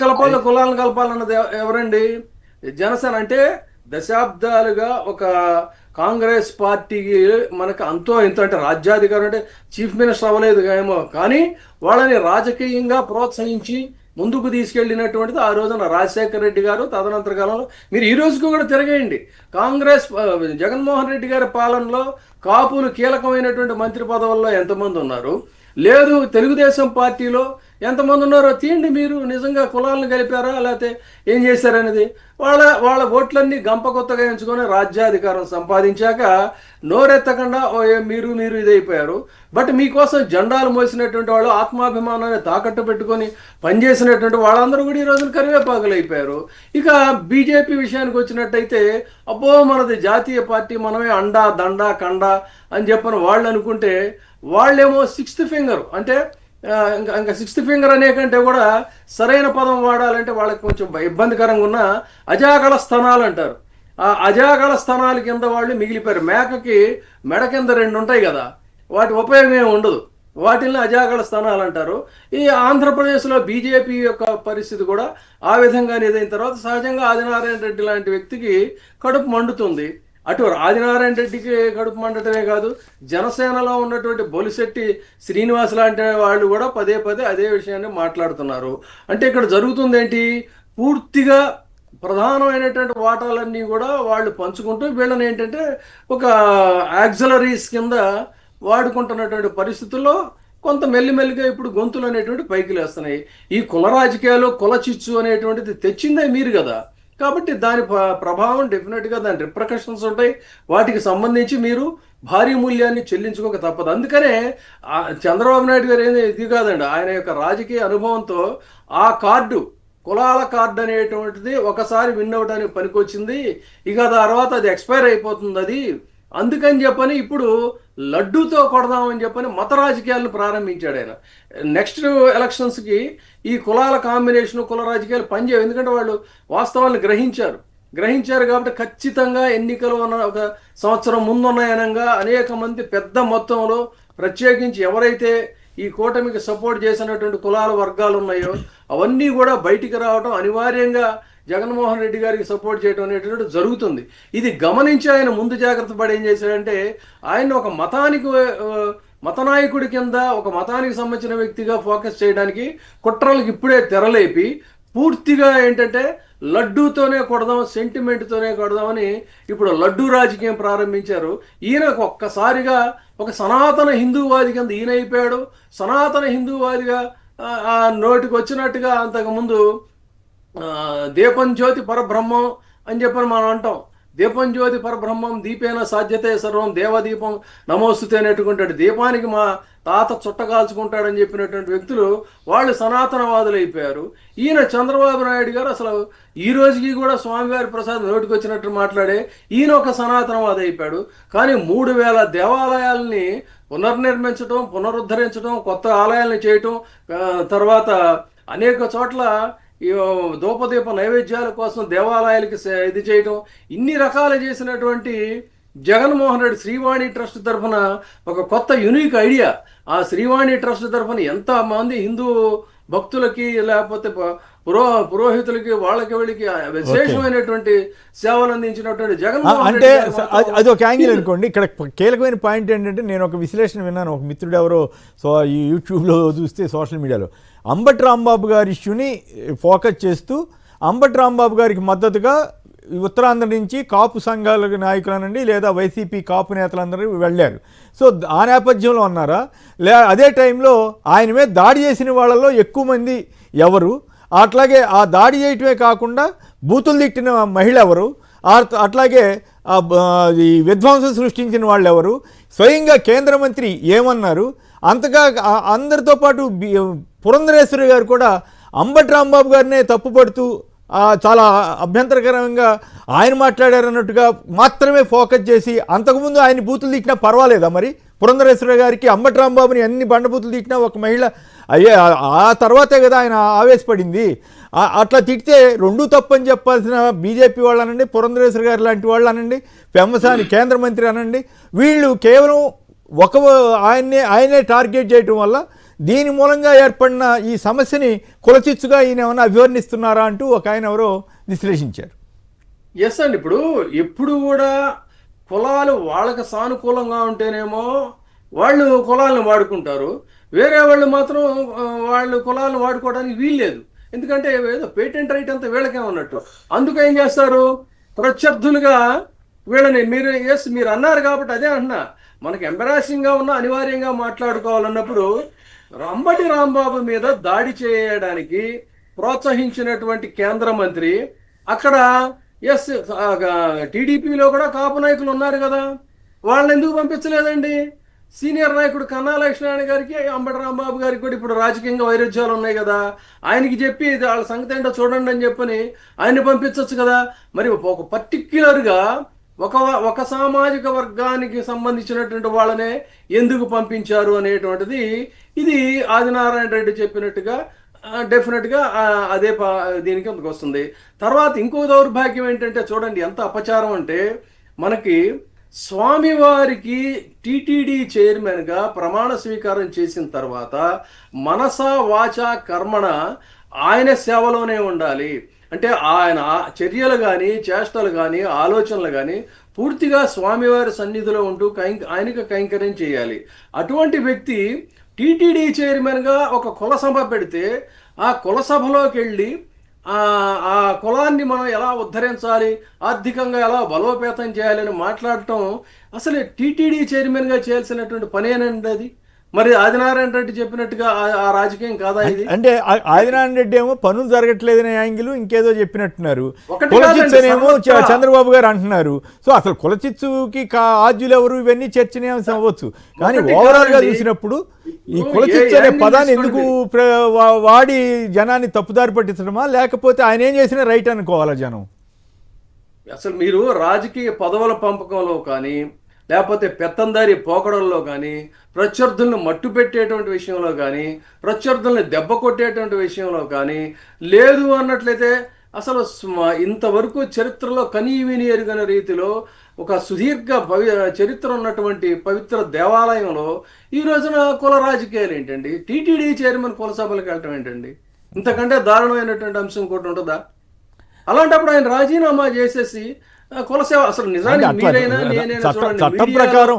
కలపాలన్నది ఎవరండి? జనసేన అంటే దశాబ్దాలుగా ఒక కాంగ్రెస్ పార్టీకి మనకు అంతో ఇంత అంటే రాజ్యాధికారం అంటే చీఫ్ మినిస్టర్ అవ్వలేదు ఏమో, కానీ వాళ్ళని రాజకీయంగా ప్రోత్సహించి ముందుకు తీసుకెళ్ళినటువంటిది ఆ రోజున రాజశేఖర రెడ్డి గారు. తదనంతర కాలంలో మీరు ఈ రోజుకు కూడా తిరగేయండి, కాంగ్రెస్ జగన్మోహన్ రెడ్డి గారి పాలనలో కాపులు కీలకమైనటువంటి మంత్రి పదవుల్లో ఎంతమంది ఉన్నారు, లేదు తెలుగుదేశం పార్టీలో ఎంతమంది ఉన్నారో తీయండి. మీరు నిజంగా కులాలను కలిపారా లేకపోతే ఏం చేశారనేది వాళ్ళ ఓట్లన్నీ గంప కొత్తగా ఎంచుకొని రాజ్యాధికారం సంపాదించాక నోరెత్తకుండా మీరు ఇదైపోయారు. బట్ మీకోసం జెండాలు మోసినటువంటి వాళ్ళు, ఆత్మాభిమానాన్ని తాకట్టు పెట్టుకొని పనిచేసినటువంటి వాళ్ళందరూ కూడా ఈ రోజున కరివేపాకులు అయిపోయారు. ఇక బీజేపీ విషయానికి వచ్చినట్టయితే అబ్బో మనది జాతీయ పార్టీ, మనమే అండా దండ కండ అని చెప్పని వాళ్ళు అనుకుంటే వాళ్ళేమో సిక్స్త్ ఫింగర్ అంటే ఇంకా సిక్స్త్ ఫింగర్ అనే కంటే కూడా సరైన పదం వాడాలంటే వాళ్ళకి కొంచెం ఇబ్బందికరంగా ఉన్న అజాగళ స్థనాలు అంటారు. ఆ అజాగళ స్థనాల కింద వాళ్ళు మిగిలిపోయారు. మేకకి మెడ కింద 2 ఉంటాయి కదా, వాటి ఉపయోగం ఏమి ఉండదు, వాటిని అజాగళ స్థానాలు అంటారు. ఈ ఆంధ్రప్రదేశ్లో బీజేపీ యొక్క పరిస్థితి కూడా ఆ విధంగా ఇదైన తర్వాత సహజంగా ఆదినారాయణ రెడ్డి లాంటి వ్యక్తికి కడుపు మండుతుంది. అటు ఆదినారాయణ రెడ్డికి కడుపు మండటమే కాదు, జనసేనలో ఉన్నటువంటి బొలిశెట్టి శ్రీనివాస్ లాంటి వాళ్ళు కూడా పదే అదే విషయాన్ని మాట్లాడుతున్నారు. అంటే ఇక్కడ జరుగుతుంది ఏంటి, పూర్తిగా ప్రధానమైనటువంటి వాటాలన్నీ కూడా వాళ్ళు పంచుకుంటూ వీళ్ళని ఏంటంటే ఒక యాక్సిలరీస్ కింద వాడుకుంటున్నటువంటి పరిస్థితుల్లో కొంత మెల్లిమెల్లిగా ఇప్పుడు గొంతులు అనేటువంటి పైకి లేస్తున్నాయి. ఈ కుల రాజకీయాలు, కుల చిచ్చు అనేటువంటిది తెచ్చిందే మీరు కదా, కాబట్టి దాని ప్రభావం డెఫినెట్గా దాని రిప్రకషన్స్ ఉంటాయి. వాటికి సంబంధించి మీరు భారీ మూల్యాన్ని చెల్లించుకోక తప్పదు. అందుకనే చంద్రబాబు నాయుడు గారు ఇది కాదండి, ఆయన యొక్క రాజకీయ అనుభవంతో ఆ కార్డు, కులాల కార్డు అనేటువంటిది ఒకసారి విన్ అవ్వడానికి పనికొచ్చింది. ఇక తర్వాత అది ఎక్స్పైర్ అయిపోతుంది. అది అందుకని చెప్పని ఇప్పుడు లడ్డూతో కొడదామని చెప్పని మత రాజకీయాలను ప్రారంభించాడు ఆయన. నెక్స్ట్ ఎలక్షన్స్కి ఈ కులాల కాంబినేషన్, కుల రాజకీయాలు పనిచేయవు. ఎందుకంటే వాళ్ళు వాస్తవాన్ని గ్రహించారు కాబట్టి ఖచ్చితంగా ఎన్నికలు ఒక సంవత్సరం ముందున్నాయనగా అనేక మంది పెద్ద మొత్తంలో ప్రత్యేకించి ఎవరైతే ఈ కూటమికి సపోర్ట్ చేసినటువంటి కులాల వర్గాలు ఉన్నాయో అవన్నీ కూడా బయటికి రావడం, అనివార్యంగా జగన్మోహన్ రెడ్డి గారికి సపోర్ట్ చేయడం అనేటువంటి జరుగుతుంది. ఇది గమనించి ఆయన ముందు జాగ్రత్త పడి ఏం చేశాడంటే ఆయన ఒక మతనాయకుడి కింద, ఒక మతానికి సంబంధించిన వ్యక్తిగా ఫోకస్ చేయడానికి కుట్రలకు ఇప్పుడే తెరలేపి పూర్తిగా ఏంటంటే లడ్డూతోనే కొడదాం, సెంటిమెంట్తోనే కొడదామని ఇప్పుడు లడ్డూ రాజకీయం ప్రారంభించారు. ఈయనకు ఒక్కసారిగా ఒక సనాతన హిందూవాది కింద ఈయన అయిపోయాడు. సనాతన హిందూవాదిగా నోటికి వచ్చినట్టుగా అంతకుముందు దీపం జ్యోతి పరబ్రహ్మం అని చెప్పని మనం అంటాం. దీపం జ్యోతి పరబ్రహ్మం దీపేన సాధ్యతే సర్వం దేవదీపం నమోస్తుతే అనేటువంటి దీపానికి మా తాత చుట్టకాల్చుకుంటాడని చెప్పినటువంటి వ్యక్తులు వాళ్ళు సనాతనవాదులు అయిపోయారు. ఈయన చంద్రబాబు నాయుడు గారు అసలు ఈ రోజుకి కూడా స్వామివారి ప్రసాద్ నోటికి వచ్చినట్టు మాట్లాడే ఈయన ఒక సనాతనవాది అయిపోయాడు. కానీ 3000 దేవాలయాల్ని పునర్నిర్మించడం, పునరుద్ధరించడం, కొత్త ఆలయాల్ని చేయటం, తర్వాత అనేక చోట్ల ఈ ధూపదీప నైవేద్యాల కోసం దేవాలయాలకి ఇది చేయటం, ఇన్ని రకాలు చేసినటువంటి జగన్మోహన్ రెడ్డి శ్రీవాణి ట్రస్ట్ తరఫున ఒక కొత్త యునిక్ ఐడియా. ఆ శ్రీవాణి ట్రస్ట్ తరఫున ఎంతమంది హిందూ భక్తులకి లేకపోతే పురోహితులకి వాళ్ళకి వీళ్ళకి విశేషమైనటువంటి సేవలు అందించినటువంటి జగన్మోహన్ అంటే అది ఒక యాంగిల్ అనుకోండి. ఇక్కడ కీలకమైన పాయింట్ ఏంటంటే నేను ఒక విశ్లేషణ విన్నాను, ఒక మిత్రుడు ఎవరో ఈ యూట్యూబ్లో చూస్తే సోషల్ మీడియాలో అంబటి రాంబాబు గారి ఇష్యూని ఫోకస్ చేస్తూ అంబటి రాంబాబు గారికి మద్దతుగా ఉత్తరాంధ్ర నుంచి కాపు సంఘాల నాయకులనండి లేదా వైసీపీ కాపు నేతలందరూ వెళ్ళారు. సో ఆ నేపథ్యంలో ఉన్నారా, అదే టైంలో ఆయన మీద దాడి చేసిన వాళ్ళలో ఎక్కువ మంది ఎవరు, అట్లాగే ఆ దాడి చేయటమే కాకుండా బూతులు తిట్టిన మహిళ ఎవరు, అట్లాగే ఈ విధ్వంసం సృష్టించిన వాళ్ళు ఎవరు, స్వయంగా కేంద్ర మంత్రి ఏమన్నారు, అంతగా అందరితో పాటు పురంధరేశ్వరి గారు కూడా అంబటి రాంబాబు గారినే తప్పుపడుతూ చాలా అభ్యంతరకరంగా ఆయన మాట్లాడారన్నట్టుగా మాత్రమే ఫోకస్ చేసి, అంతకుముందు ఆయన బూతులు తీసినా పర్వాలేదా మరి? పురంధరేశ్వరి గారికి అంబటి రాంబాబుని అన్ని బండబూతులు తీసినా ఒక మహిళ అయ్యే ఆ తర్వాతే కదా ఆయన ఆవేశపడింది. అట్లా తిడితే రెండూ తప్పని చెప్పాల్సిన బీజేపీ వాళ్ళు అనండి, పురంధరేశ్వరి గారు లాంటి వాళ్ళు అనండి, పెమ్మసాని కేంద్ర మంత్రి అనండి, వీళ్ళు కేవలం ఆయనే టార్గెట్ చేయటం వల్ల దీని మూలంగా ఏర్పడిన ఈ సమస్యని కులచిచ్చుగా ఈయన ఏమైనా అభివర్ణిస్తున్నారా అంటూ ఒక ఆయన ఎవరో విశ్లేషించారు. ఎస్ అండి, ఎప్పుడు కూడా కులాలు వాళ్ళకి సానుకూలంగా ఉంటేనేమో వాళ్ళు కులాలను వాడుకుంటారు, వేరే వాళ్ళు మాత్రం వాళ్ళు కులాలను వాడుకోవడానికి వీల్లేదు. ఎందుకంటే ఏదో పేటెంట్ రైట్ అంతా వీళ్ళకే ఉన్నట్టు. అందుకు ఏం చేస్తారు, ప్రత్యర్థులుగా వీళ్ళని మీరు అన్నారు కాబట్టి అదే అంటున్నా, మనకి ఎంబరాసింగ్గా ఉన్న అనివార్యంగా మాట్లాడుకోవాలన్నప్పుడు అంబటి రాంబాబు మీద దాడి చేయడానికి ప్రోత్సహించినటువంటి కేంద్ర మంత్రి అక్కడ టీడీపీలో కూడా కాపు నాయకులు ఉన్నారు కదా, వాళ్ళని ఎందుకు పంపించలేదండి? సీనియర్ నాయకుడు కన్నా లక్ష్మణ్ గారికి అంబటి రాంబాబు గారికి కూడా ఇప్పుడు రాజకీయంగా వైరుధ్యాలు ఉన్నాయి కదా, ఆయనకి చెప్పి వాళ్ళ సంగతి ఏంటో చూడండి అని చెప్పని ఆయన్ని పంపించవచ్చు కదా. మరి ఒక పర్టిక్యులర్గా ఒక సామాజిక వర్గానికి సంబంధించినటువంటి వాళ్ళనే ఎందుకు పంపించారు అనేటువంటిది ఇది ఆదినారాయణ రెడ్డి చెప్పినట్టుగా డెఫినెట్గా అదే దీనికి అందుకు వస్తుంది. తర్వాత ఇంకో దౌర్భాగ్యం ఏంటంటే చూడండి ఎంత అపచారం అంటే, మనకి స్వామివారికి టీటీడీ చైర్మన్గా ప్రమాణ స్వీకారం చేసిన తర్వాత మనసా వాచా కర్మణ ఆయన సేవలోనే ఉండాలి. అంటే ఆయన చర్యలు కానీ చేష్టలు కానీ ఆలోచనలు కానీ పూర్తిగా స్వామివారి సన్నిధిలో ఉంటూ ఆయనకు కైంకర్యం చేయాలి. అటువంటి వ్యక్తి టీటీడీ చైర్మన్గా ఒక కుల సభ పెడితే ఆ కుల సభలోకి వెళ్ళి ఆ కులాన్ని మనం ఎలా ఉద్ధరించాలి, ఆర్థికంగా ఎలా బలోపేతం చేయాలని మాట్లాడటం అసలు టీటీడీ చైర్మన్గా చేయాల్సినటువంటి పనేనండి అది. మరి ఆదినారాయణ రెడ్డి చెప్పినట్టుగా ఆ రాజకీయం కాదా ఇది? అంటే ఆదినారాయణ రెడ్డి ఏమో పనులు జరగట్లేదనే యాంగిల్ ఇంకేదో చెప్పినట్టున్నారు, కులచిచ్చునేమో చంద్రబాబు గారు అంటున్నారు. సో అసలు కులచిచ్చుకి ఆద్యులు ఎవరు ఇవన్నీ చర్చనీయాంశం అవ్వచ్చు, కానీ ఓవరాల్ గా చూసినప్పుడు ఈ కులచిచ్చు అనే పదాన్ని ఎందుకు వాడి జనాన్ని తప్పుదారి పట్టించడమా, లేకపోతే ఆయన ఏం చేసినా రైట్ అనుకోవాలా జనం? అసలు మీరు రాజకీయ పదవుల పంపకంలో కానీ లేకపోతే పెత్తందారి పోకడంలో కానీ, ప్రత్యర్థులను మట్టు పెట్టేటువంటి విషయంలో కానీ, ప్రత్యర్థుల్ని దెబ్బ కొట్టేటువంటి విషయంలో కానీ లేదు అన్నట్లయితే అసలు ఇంతవరకు చరిత్రలో కనీవిని ఎరుగని రీతిలో ఒక సుదీర్ఘ చరిత్ర ఉన్నటువంటి పవిత్ర దేవాలయంలో ఈ రోజున కుల రాజకీయాలు ఏంటండి? టీటీడీ చైర్మన్ కుల సభలకు వెళ్ళటం ఏంటండి? ఇంతకంటే దారుణమైనటువంటి అంశం ఇంకోటి ఉంటుందా? అలాంటప్పుడు ఆయన రాజీనామా చేసేసి కులసేవ అసలు నిజానికి చట్టం ప్రకారం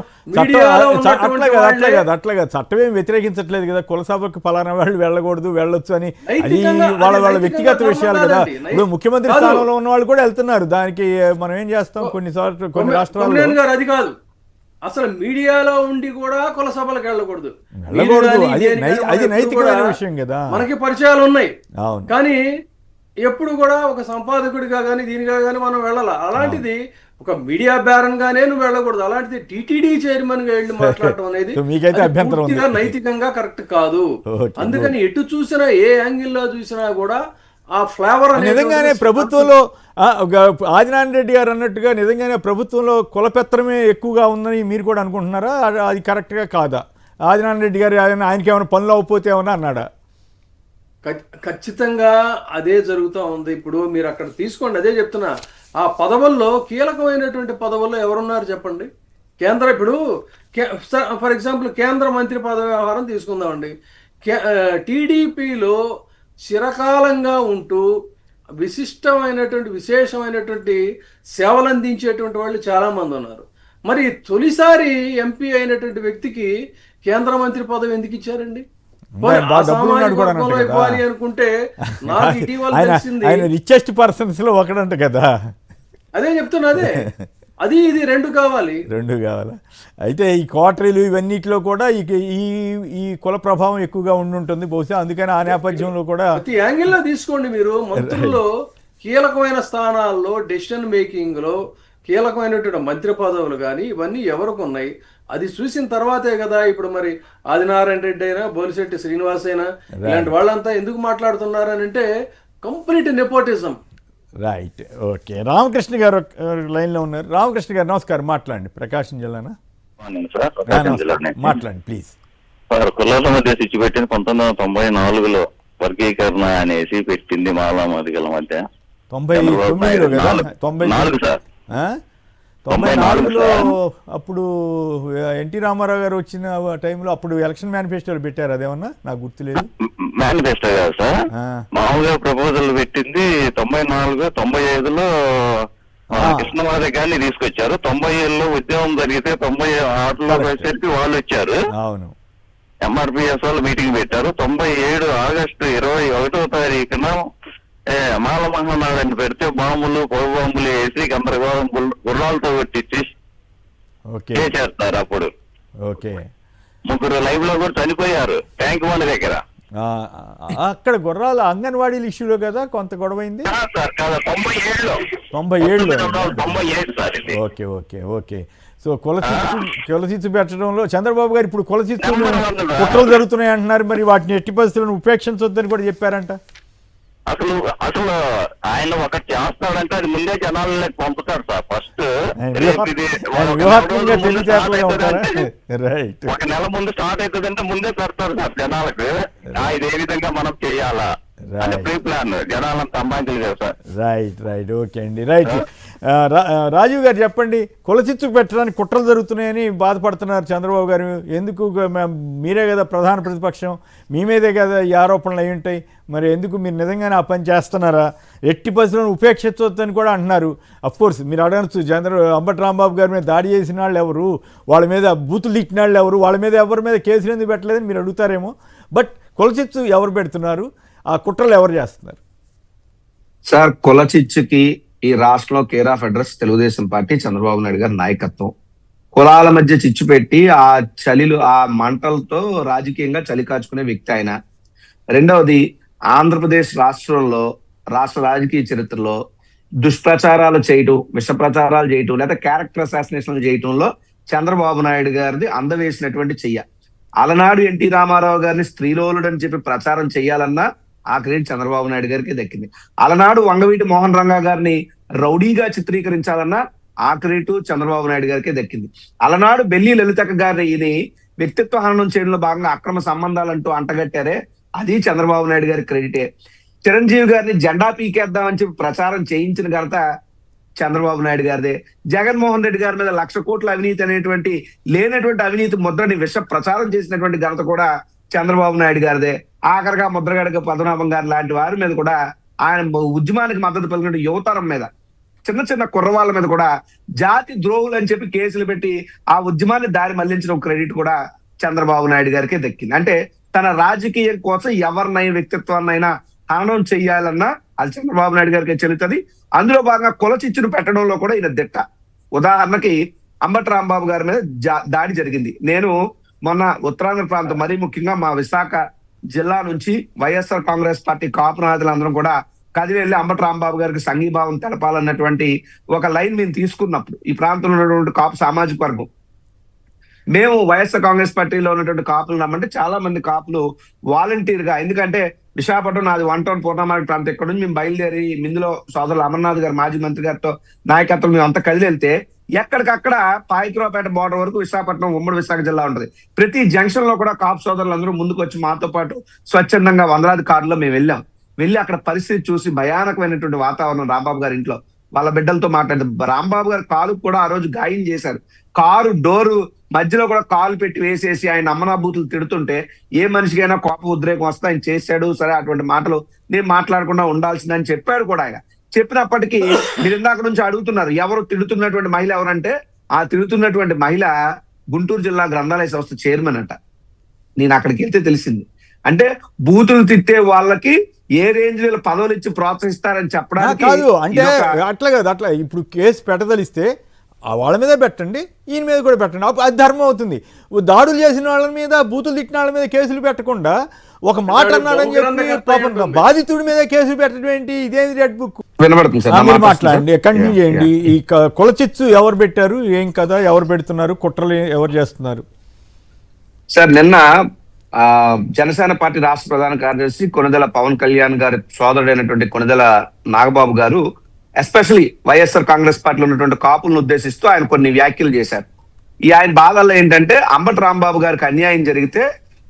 అట్లాగా చట్టం ఏం వ్యతిరేకించట్లేదు కదా, కులసభకు ఫలానా వాళ్ళు వెళ్ళకూడదు వెళ్ళొచ్చు అని, అది వాళ్ళ వ్యక్తిగత విషయాలు కదా. ఇప్పుడు ముఖ్యమంత్రి స్థానంలో ఉన్న వాళ్ళు కూడా వెళ్తున్నారు, దానికి మనం ఏం చేస్తాం? కొన్ని రాష్ట్రాలు అది కాదు, అసలు మీడియాలో ఉండి కూడా కుల సభలకు వెళ్ళకూడదు, అది నైతికమైన విషయం కదా. మనకి పరిచయాలు ఉన్నాయి కానీ ఎప్పుడు కూడా ఒక సంపాదకుడిగా కానీ దీనిగా కానీ మనం వెళ్ళాలి. అలాంటిది ఒక మీడియా బ్యారన్ గానే నువ్వు వెళ్ళకూడదు, అలాంటిది టీటీడీ చైర్మన్ గా వెళ్ళి మాట్లాడటం అనేది పూర్తిగా నైతికంగా కరెక్ట్ కాదు. అందుకని ఎటు చూసినా ఏ యాంగిల్లో చూసినా కూడా ఆ ఫ్లేవర్ నిజంగానే ప్రభుత్వంలో ఆదినారాయణ రెడ్డి గారు అన్నట్టుగా నిజంగానే ప్రభుత్వంలో కులపెత్తనమే ఎక్కువగా ఉందని మీరు కూడా అనుకుంటున్నారా? అది కరెక్ట్గా కాదా? ఆదినారాయణ రెడ్డి గారు ఆయనకి ఏమైనా పనులు అవ్వకపోతే ఏమన్నా అన్నాడా? ఖచ్చితంగా అదే జరుగుతూ ఉంది. ఇప్పుడు మీరు అక్కడ తీసుకోండి, అదే చెప్తున్నా, ఆ పదవుల్లో కీలకమైనటువంటి పదవుల్లో ఎవరున్నారు చెప్పండి? ఇప్పుడు ఫర్ ఎగ్జాంపుల్ కేంద్ర మంత్రి పదవి వ్యవహారం తీసుకుందామండి. టీడీపీలో చిరకాలంగా ఉంటూ విశేషమైనటువంటి సేవలు అందించేటువంటి వాళ్ళు చాలామంది ఉన్నారు. మరి తొలిసారి ఎంపీ అయినటువంటి వ్యక్తికి కేంద్ర మంత్రి పదవి ఎందుకు ఇచ్చారండి? అనుకుంటే నాకు ఇటీవల తెలిసింది రిచెస్ట్ పర్సన్స్ లో ఒకడంట కదా. అదే చెప్తున్నా, అదే అది ఇది రెండు కావాలి. అయితే ఈ క్వార్టరీలు ఇవన్నిటిలో కూడా ఈ కుల ప్రభావం ఎక్కువగా ఉండుంటుంది బహుశా, అందుకని ఆ నేపథ్యంలో కూడా ప్రతి యాంగిల్లో తీసుకోండి మీరు. మంత్రుల్లో కీలకమైన స్థానాల్లో డెసిషన్ మేకింగ్లో కీలకమైనటువంటి మంత్రి పదవులు కానీ ఇవన్నీ ఎవరికి ఉన్నాయి అది చూసిన తర్వాతే కదా ఇప్పుడు మరి ఆదినారాయణ రెడ్డి అయినా బోలిశెట్టి శ్రీనివాస్ అయినా ఇలాంటి వాళ్ళంతా ఎందుకు మాట్లాడుతున్నారని అంటే complete nepotism. Right, okay. Ramakrishna గారు లైన్లో ఉన్నారు. రామకృష్ణ గారు నమస్కారం, మాట్లాడండి. ప్రకాశం జిల్లానా? మాట్లాడండి ప్లీజ్. కులాల మధ్య స్విచ్ పెట్టింది 1994లో వర్గీకరణ అనేసి పెట్టింది మాలామాదిగల మధ్య. 99లో కదా? 94 సార్. 94లో అప్పుడు ఎన్టీ రామారావు గారు వచ్చిన టైంలో అప్పుడు ఎలక్షన్ మేనిఫెస్టోలు పెట్టారు, అదేమన్నా నాకు గుర్తులేదు. మేనిఫెస్టో కాదు సార్, మామూలుగా ప్రపోజల్ పెట్టింది 94, 95లో కృష్ణమాధవ్ గారిని తీసుకొచ్చారు. 97లో ఉద్యమం జరిగితే 96లో వచ్చేసరికి వాళ్ళు వచ్చారు. అవును, ఎంఆర్పిఎస్ వాళ్ళు మీటింగ్ పెట్టారు. 97 ఆగస్టు 21వ తారీఖున మాల మహానాడని పెడితే బాంబులు పొగ బాంబులు వేసి గందరగోళం గుర్రాలతో కొట్టించి చేస్తారు. అప్పుడు ఓకే, 3 లైవ్ లో కూడా చనిపోయారు ట్యాంక్ బండ్ దగ్గర. అక్కడ గుర్రాల అంగన్వాడీల ఇష్యూలో కదా కొంత గొడవైంది. సార్ కాదు, 97లో. 97 సార్ ఇది. Okay okay okay. సో కులచిచ్చు పెట్టడంలో చంద్రబాబు గారు ఇప్పుడు కులచిచ్చు కుట్రలు జరుగుతున్నాయి అంటున్నారు. మరి వాటిని ఎట్టి పరిస్థితులను ఉపేక్షించొద్దని కూడా చెప్పారంట. అసలు ఆయన ఒకటి చేస్తాడంటే అది ముందే జనాలకి పంపుతారు సార్. ఫస్ట్ ఒక నెల ముందు స్టార్ట్ అవుతుందంటే ముందే పెడతారు సార్ జనాలకు. ఇది ఏ విధంగా మనం చేయాలా ప్రీ ప్లాన్ జనాలను సంపాదించలేదు సార్. రైట్ రైట్, ఓకే అండి, రైట్. రాజీవ్ గారు చెప్పండి, కులచిచ్చు పెట్టడానికి కుట్రలు జరుగుతున్నాయని బాధపడుతున్నారు చంద్రబాబు గారు. ఎందుకు? మీరే కదా ప్రధాన ప్రతిపక్షం, మీ మీదే కదా ఈ ఆరోపణలు అయి ఉంటాయి. మరి ఎందుకు మీరు నిజంగానే ఆ పని చేస్తున్నారా? ఎట్టి పరిస్థితులను ఉపేక్షించవద్దని కూడా అంటున్నారు. అఫ్కోర్స్ మీరు అడగచ్చు, అంబటి రాంబాబు గారి మీద దాడి చేసిన వాళ్ళు ఎవరు, వాళ్ళ మీద బూతులు తిట్టిన వాళ్ళు ఎవరు, వాళ్ళ మీద ఎవరి మీద కేసులు ఎందుకు పెట్టలేదని మీరు అడుగుతారేమో. బట్ కులచిచ్చు ఎవరు పెడుతున్నారు, ఆ కుట్రలు ఎవరు చేస్తున్నారు? సార్, కులచిచ్చుకి ఈ రాష్ట్రంలో care of address Telugu Desam party, Chandrababu Naidu గారి నాయకత్వం. కులాల మధ్య చిచ్చు పెట్టి ఆ చలిలు ఆ మంటలతో రాజకీయంగా చలి కాచుకునే వ్యక్తి ఆయన. రెండవది, ఆంధ్రప్రదేశ్ రాష్ట్రంలో రాష్ట్ర రాజకీయ చరిత్రలో దుష్ప్రచారాలు చేయటం, విష ప్రచారాలు చేయటం, లేదా క్యారెక్టర్ అసాసినేషన్లు చేయటంలో చంద్రబాబు నాయుడు గారిది అందవేసినటువంటి చెయ్య. అలనాడు ఎన్టీ రామారావు గారిని స్త్రీలోలుడు అని చెప్పి ప్రచారం చేయాలన్నా ఆ క్రెడిట్ చంద్రబాబు నాయుడు గారికి దక్కింది. అలనాడు వంగవీటి మోహన్ రంగా గారిని రౌడీగా చిత్రీకరించాలన్నా ఆ క్రెడిట్ చంద్రబాబు నాయుడు గారికి దక్కింది. అలనాడు బెల్లి లలితక్క గారిని వ్యక్తిత్వ హననం చేయడంలో భాగంగా అక్రమ సంబంధాలంటూ అంటగట్టారే, అది చంద్రబాబు నాయుడు గారి క్రెడిటే. చిరంజీవి గారిని జెండా పీకేద్దామని చెప్పి ప్రచారం చేయించిన ఘనత చంద్రబాబు నాయుడు గారిదే. జగన్మోహన్ రెడ్డి గారి మీద 1,00,000 కోట్ల అవినీతి అనేటువంటి లేనటువంటి అవినీతి ముద్రని విష ప్రచారం చేసినటువంటి ఘనత కూడా చంద్రబాబు నాయుడు గారిదే. ఆఖరిగా ముద్రగడక పద్మనాభం గారి లాంటి వారి మీద కూడా, ఆయన ఉద్యమానికి మద్దతు పలికిన యువతరం మీద, చిన్న చిన్న కుర్రవాళ్ళ మీద కూడా జాతి ద్రోహులు అని చెప్పి కేసులు పెట్టి ఆ ఉద్యమాన్ని దారి మళ్లించిన క్రెడిట్ కూడా చంద్రబాబు నాయుడు గారికి దక్కింది. అంటే తన రాజకీయం కోసం ఎవరినైనా వ్యక్తిత్వాన్నైనా హననం చెయ్యాలన్నా అది చంద్రబాబు నాయుడు గారికి చెల్లుతుంది. అందులో భాగంగా కులచిచ్చును పెట్టడంలో కూడా ఈయన దిట్ట. ఉదాహరణకి అంబటి రాంబాబు గారి మీద దాడి జరిగింది. నేను మొన్న ఉత్తరాంధ్ర ప్రాంతం, మరీ ముఖ్యంగా మా విశాఖ జిల్లా నుంచి వైఎస్ఆర్ కాంగ్రెస్ పార్టీ కాపు నాయకులందరం కూడా కదిలి వెళ్ళి అంబటి రాంబాబు గారికి సంఘీభావం తెలపాలన్నటువంటి ఒక లైన్ మేము తీసుకున్నప్పుడు, ఈ ప్రాంతంలో ఉన్నటువంటి కాపు సామాజిక వర్గం, మేము వైఎస్ఆర్ కాంగ్రెస్ పార్టీలో ఉన్నటువంటి కాపులు నమ్మంటే చాలా మంది కాపులు వాలంటీర్ గా, ఎందుకంటే విశాఖపట్నం నాది 1 టౌన్ పూర్ణమార్గ ప్రాంతం, ఇక్కడ నుంచి మేము బయలుదేరి ఇందులో సోదరులు అమర్నాథ్ గారు మాజీ మంత్రి గారితో నాయకత్వం మేము అంతా కదిలి వెళ్తే ఎక్కడికక్కడ పాయికరావుపేట బోర్డర్ వరకు విశాఖపట్నం ఉమ్మడి విశాఖ జిల్లా ఉంటుంది. ప్రతి జంక్షన్ లో కూడా కాపు సోదరులందరూ ముందుకు వచ్చి మాతో పాటు స్వచ్ఛందంగా వందలాది కారులో మేము వెళ్ళి అక్కడ పరిస్థితి చూసి భయానకమైనటువంటి వాతావరణం. రాంబాబు గారి ఇంట్లో వాళ్ళ బిడ్డలతో మాట్లాడితే రాంబాబు గారి కాలు కూడా ఆ రోజు గాయం చేశారు. కారు డోరు మధ్యలో కూడా కాలు పెట్టి వేసేసి ఆయన అమ్మనాభూతులు తిడుతుంటే ఏ మనిషికైనా కోప ఉద్రేకం వస్తే ఆయన చేశాడు. సరే, అటువంటి మాటలు నేను మాట్లాడకుండా ఉండాల్సిందని చెప్పాడు కూడా ఆయన. చెప్పినప్పటికీ మీరు ఇందాక నుంచి అడుగుతున్నారు ఎవరు తిడుతున్నటువంటి మహిళ ఎవరంటే, ఆ తిడుతున్నటువంటి మహిళ గుంటూరు జిల్లా గ్రంథాలయ సంస్థ చైర్మన్ అంట. నేను అక్కడికి వెళ్తే తెలిసింది. అంటే బూతులు తిట్టే వాళ్ళకి ఏ రేంజ్ లో పదవులు ఇచ్చి ప్రోత్సహిస్తారని చెప్పడానికి కాదు. అంటే అట్లా కాదు, అట్లా ఇప్పుడు కేసు పెట్టదలిస్తే వాళ్ళ మీద పెట్టండి, ఈయన మీద కూడా పెట్టండి, అది ధర్మం అవుతుంది. దాడులు చేసిన వాళ్ళ మీద, బూతులు తిట్టిన వాళ్ళ మీద కేసులు పెట్టకుండా ఒక మాట అన్నాడని చెప్పి పాపం బాధితుడి మీద కేసులు పెట్టడం ఏంటి? ఇదేంటి రెడ్ బుక్? వినబడుతుంది సార్, నా మీరు మాట వస్తుంది మాట్లాడండి, సార్? కంటిన్యూ Yeah, చేయండి. yeah. ఈ కులచిచ్చు ఎవరు పెట్టారు, ఏం కదా, ఎవరు పెడుతున్నారు, కుట్రలు ఎవరు చేస్తున్నారు? సార్ నిన్న జనసేన పార్టీ రాష్ట్ర ప్రధాన కార్యదర్శి కొణిదెల పవన్ కళ్యాణ్ గారి సోదరుడైనటువంటి కొణిదెల నాగబాబు గారు ఎస్పెషలీ వైఎస్ఆర్ కాంగ్రెస్ పార్టీలో ఉన్నటువంటి కాపులను ఉద్దేశిస్తూ ఆయన కొన్ని వ్యాఖ్యలు చేశారు. ఈ ఆయన బాధల్లో ఏంటంటే అంబటి రాంబాబు గారికి అన్యాయం జరిగితే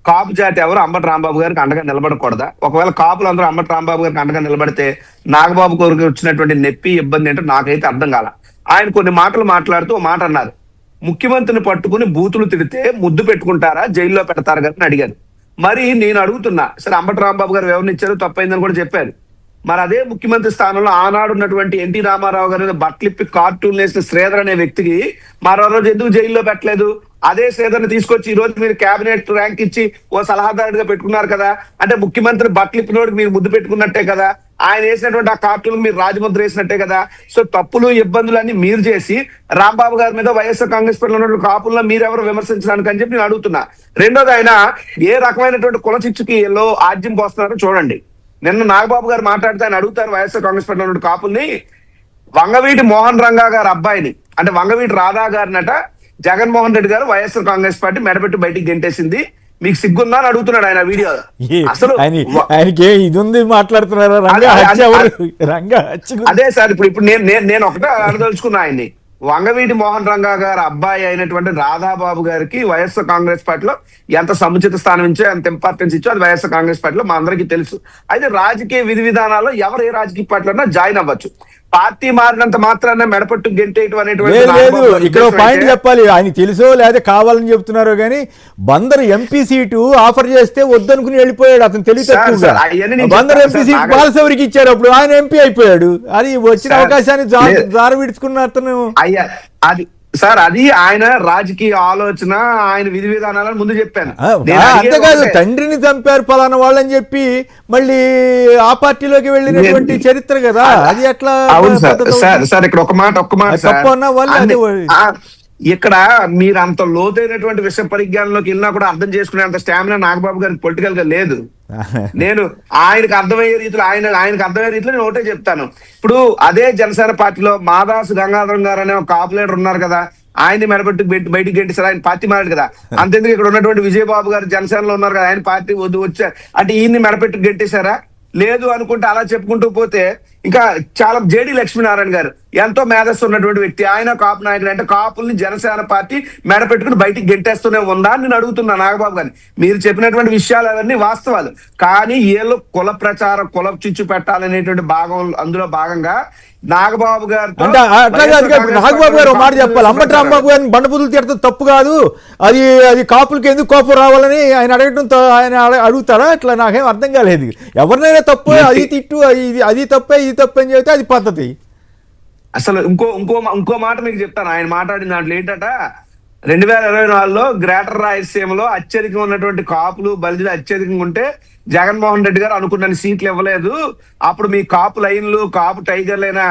కాపు జాతి ఎవరు అంబటి రాంబాబు గారికి అండగా నిలబడకూడదా, ఒకవేళ కాపులు అందరూ అంబటి రాంబాబు గారికి అండగా నిలబడితే నాగబాబు గారికి వచ్చినటువంటి నొప్పి ఇబ్బంది ఏంటో నాకైతే అర్థం కాల. ఆయన కొన్ని మాటలు మాట్లాడుతూ ఓ మాట అన్నారు, ముఖ్యమంత్రిని పట్టుకుని బూతులు తిడితే ముద్దు పెట్టుకుంటారా, జైల్లో పెడతారు కదా అని అడిగారు. మరి నేను అడుగుతున్నా, సరే అంబటి రాంబాబు గారు వివరణ తప్పైందని కూడా చెప్పారు. మరి అదే ముఖ్యమంత్రి స్థానంలో ఆనాడు ఉన్నటువంటి ఎన్టీ రామారావు గారు బట్లిప్పి కార్టూన్ వేసిన శ్రీధర్ అనే వ్యక్తికి మరో రోజు ఎందుకు జైల్లో పెట్టలేదు? అదే శ్రీధర్ని తీసుకొచ్చి ఈ రోజు మీరు కేబినెట్ ర్యాంక్ ఇచ్చి ఓ సలహాదారుడిగా పెట్టుకున్నారు కదా, అంటే ముఖ్యమంత్రి బట్లిప్పినోడికి మీరు ముద్దు పెట్టుకున్నట్టే కదా, ఆయన వేసినటువంటి ఆ కార్టూన్ మీరు రాజముద్ర వేసినట్టే కదా. సో తప్పులు ఇబ్బందులన్నీ మీరు చేసి రాంబాబు గారి మీద వైఎస్ఆర్ కాంగ్రెస్ పార్టీలో ఉన్నటువంటి కాపుల్లో మీరెవరు విమర్శించడానికి అని చెప్పి నేను అడుగుతున్నా. రెండోది, ఆయన ఏ రకమైనటువంటి కుల చిచ్చుకి లో ఆజ్యం పోస్తున్నారో చూడండి. నిన్న నాగబాబు గారు మాట్లాడితే ఆయన అడుగుతారు వైఎస్ఆర్ కాంగ్రెస్ పార్టీలో ఉన్నటువంటి కాపుల్ని, వంగవీటి మోహన్ రంగా గారు అబ్బాయిని అంటే వంగవీటి రాధా గారినట జగన్మోహన్ రెడ్డి గారు వైఎస్ఆర్ కాంగ్రెస్ పార్టీ మెడపెట్టి బయటికి గెంటేసింది, మీకు సిగ్గుందా అని అడుగుతున్నాడు ఆయన వీడియో. అసలు ఆయనకి ఇది ఉంది మాట్లాడుతున్నారా? అదే సార్, ఇప్పుడు నేను ఒకటే అనదలుచుకున్నా ఆయన్ని. వంగవీటి మోహన్ రంగా గారు అబ్బాయి అయినటువంటి రాధాబాబు గారికి వైఎస్ఆర్ కాంగ్రెస్ పార్టీలో ఎంత సముచిత స్థానం ఇచ్చో, ఎంత ఇంపార్టెన్స్ ఇచ్చో అది వైఎస్ఆర్ కాంగ్రెస్ పార్టీలో మా అందరికీ తెలుసు. అయితే రాజకీయ విధి విధానాల్లో ఎవరు ఏ రాజకీయ పార్టీలో జాయిన్ అవ్వచ్చు, పార్టీ మారినంత మాత్రాన మెడపట్టు గెంటేయటం అనేటువంటి లేదు. ఇక్కడ పాయింట్ చెప్పాలి, ఆయన తెలుసో లేదా కావాలని చెప్తున్నారో కానీ బందర్ ఎంపీ సీటు ఆఫర్ చేస్తే వద్దనుకుని వెళ్ళిపోయాడు అతను, తెలివి తక్కువగా. బందర్ ఎంపీ సీట్ బాలసౌరికి ఇచ్చారు, అప్పుడు ఆయన ఎంపీ అయిపోయాడు. అది వచ్చిన అవకాశాన్ని జార విడుచుకున్న అతను. అయ్యా అది సార్, అది ఆయన రాజకీయ ఆలోచన, ఆయన విధి విధానాలను ముందు చెప్పాను. అంతేకాదు, తండ్రిని చంపారు పలానా వాళ్ళని చెప్పి మళ్ళీ ఆ పార్టీలోకి వెళ్ళినటువంటి చరిత్ర కదా అది. ఎట్లా? అవును సార్ ఇక్కడ ఒక మాట ఇక్కడ మీరు అంత లోతైనటువంటి విషయ పరిజ్ఞానంలోకి వెళ్ళినా కూడా అర్థం చేసుకునే అంత స్టామినా నాగబాబు గారికి పొలిటికల్ గా లేదు. నేను ఆయనకు అర్థమయ్యే రీతిలో ఆయనకు అర్థమయ్యే రీతిలో నేను ఒకటే చెప్తాను. ఇప్పుడు అదే జనసేన పార్టీలో మాదాసు గంగాధరం గారు అనే ఒక కాపు లీడర్ ఉన్నారు కదా, ఆయన్ని మెడబెట్టు బయటికి గెంటేశారు, ఆయన పార్టీ మారాడు కదా. అంతేందుకు ఇక్కడ ఉన్నటువంటి విజయబాబు గారు జనసేనలో ఉన్నారు కదా, ఆయన పార్టీ వచ్చారు అంటే ఈయన్ని మెడపెట్టు గెంటేశారా? లేదు అనుకుంటే అలా చెప్పుకుంటూ పోతే ఇంకా చాలా జేడి లక్ష్మీనారాయణ గారు ఎంతో మేధస్సు ఉన్నటువంటి వ్యక్తి, ఆయన కాపు నాయకుడు. అంటే కాపుల్ని జనసేన పార్టీ మెడ పెట్టుకుని బయటికి గెంటేస్తూనే ఉందా అని నేను అడుగుతున్నా నాగబాబు గారిని. మీరు చెప్పినటువంటి విషయాలు అవన్నీ వాస్తవాలు, కానీ ఏళ్ళు కుల ప్రచారం, కుల చిచ్చు పెట్టాలనేటువంటి భాగం, అందులో భాగంగా నాగబాబు గారు అంటే అట్లా కాదు. నాగబాబు గారు మాట చెప్పాలి, అంబటి రాంబాబు గారిని బండబుద్ధులు తిడతా తప్పు కాదు, అది అది కాపులకి ఎందుకు కోపం రావాలని ఆయన అడగడంతో ఆయన అడుగుతారా? అట్లా నాకేం అర్థం కాలేదు. ఎవరినైనా తప్పు, అది తిట్టు, అది తప్పే ఇది తప్పే అని చెబితే అది పద్ధతి. అసలు ఇంకో మాట మీకు చెప్తాను. ఆయన మాట్లాడిన దాంట్లో ఏంటట, 2024లో గ్రేటర్ రాయలసీమలో అత్యధికంగా ఉన్నటువంటి కాపులు బలిజలు అత్యధికంగా ఉంటే జగన్మోహన్ రెడ్డి గారు అనుకున్న సీట్లు ఇవ్వలేదు. అప్పుడు మీ కాపు లైన్లు, కాపు టైగర్లైన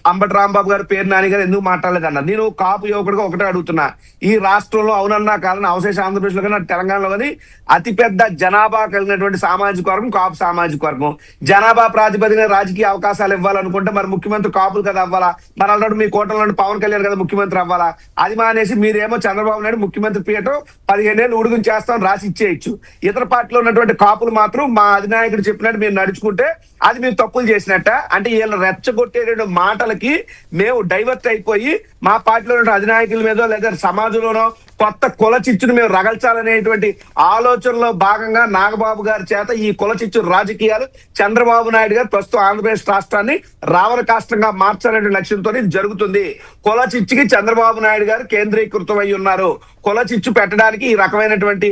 అంబటి రాంబాబు గారు, పేరు నాని గారు ఎందుకు మాట్లాడలేదన్నారు. నేను కాపు యువకుడిగా ఒకటే అడుగుతున్నా, ఈ రాష్ట్రంలో అవునన్నా కాదని అవశేష ఆంధ్రప్రదేశ్ లో కానీ తెలంగాణలో కానీ అతిపెద్ద జనాభా కలిగినటువంటి సామాజిక వర్గం కాపు సామాజిక వర్గం. జనాభా ప్రాతిపదికన రాజకీయ అవకాశాలు ఇవ్వాలనుకుంటే మరి ముఖ్యమంత్రి కాపులు కదా అవ్వాలా? మరి అలాంటి మీ కోటలో పవన్ కళ్యాణ్ కదా ముఖ్యమంత్రి అవ్వాలా? అది మానేసి మీరేమో చంద్రబాబు నాయుడు ముఖ్యమంత్రి పీయటం 15 ఏళ్ళు ఉడుగుని చేస్తాం రాసి ఇచ్చేయచ్చు. ఇతర పార్టీలో ఉన్నటువంటి కాపులు మాత్రం మా అధినాయకుడు చెప్పినట్టు మీరు నడుచుకుంటే అది మీరు తప్పులు చేసినట్ట. అంటే వీళ్ళు రెచ్చగొట్టేటువంటి మాటలకి మేము డైవర్ట్ అయిపోయి మా పార్టీలో ఉన్న అధినాయకుల మీద లేదా సమాజంలోనో కొత్త కుల చిచ్చును మేము రగల్చాలనేటువంటి ఆలోచనలో భాగంగా నాగబాబు గారి చేత ఈ కుల చిచ్చు రాజకీయాలు చంద్రబాబు నాయుడు గారు ప్రస్తుతం ఆంధ్రప్రదేశ్ రాష్ట్రాన్ని రావణ కాష్టంగా మార్చాలనే లక్ష్యంతో జరుగుతుంది. కుల చిచ్చుకి చంద్రబాబు నాయుడు గారు కేంద్రీకృతం అయి ఉన్నారు. కుల చిచ్చు పెట్టడానికి ఈ రకమైనటువంటి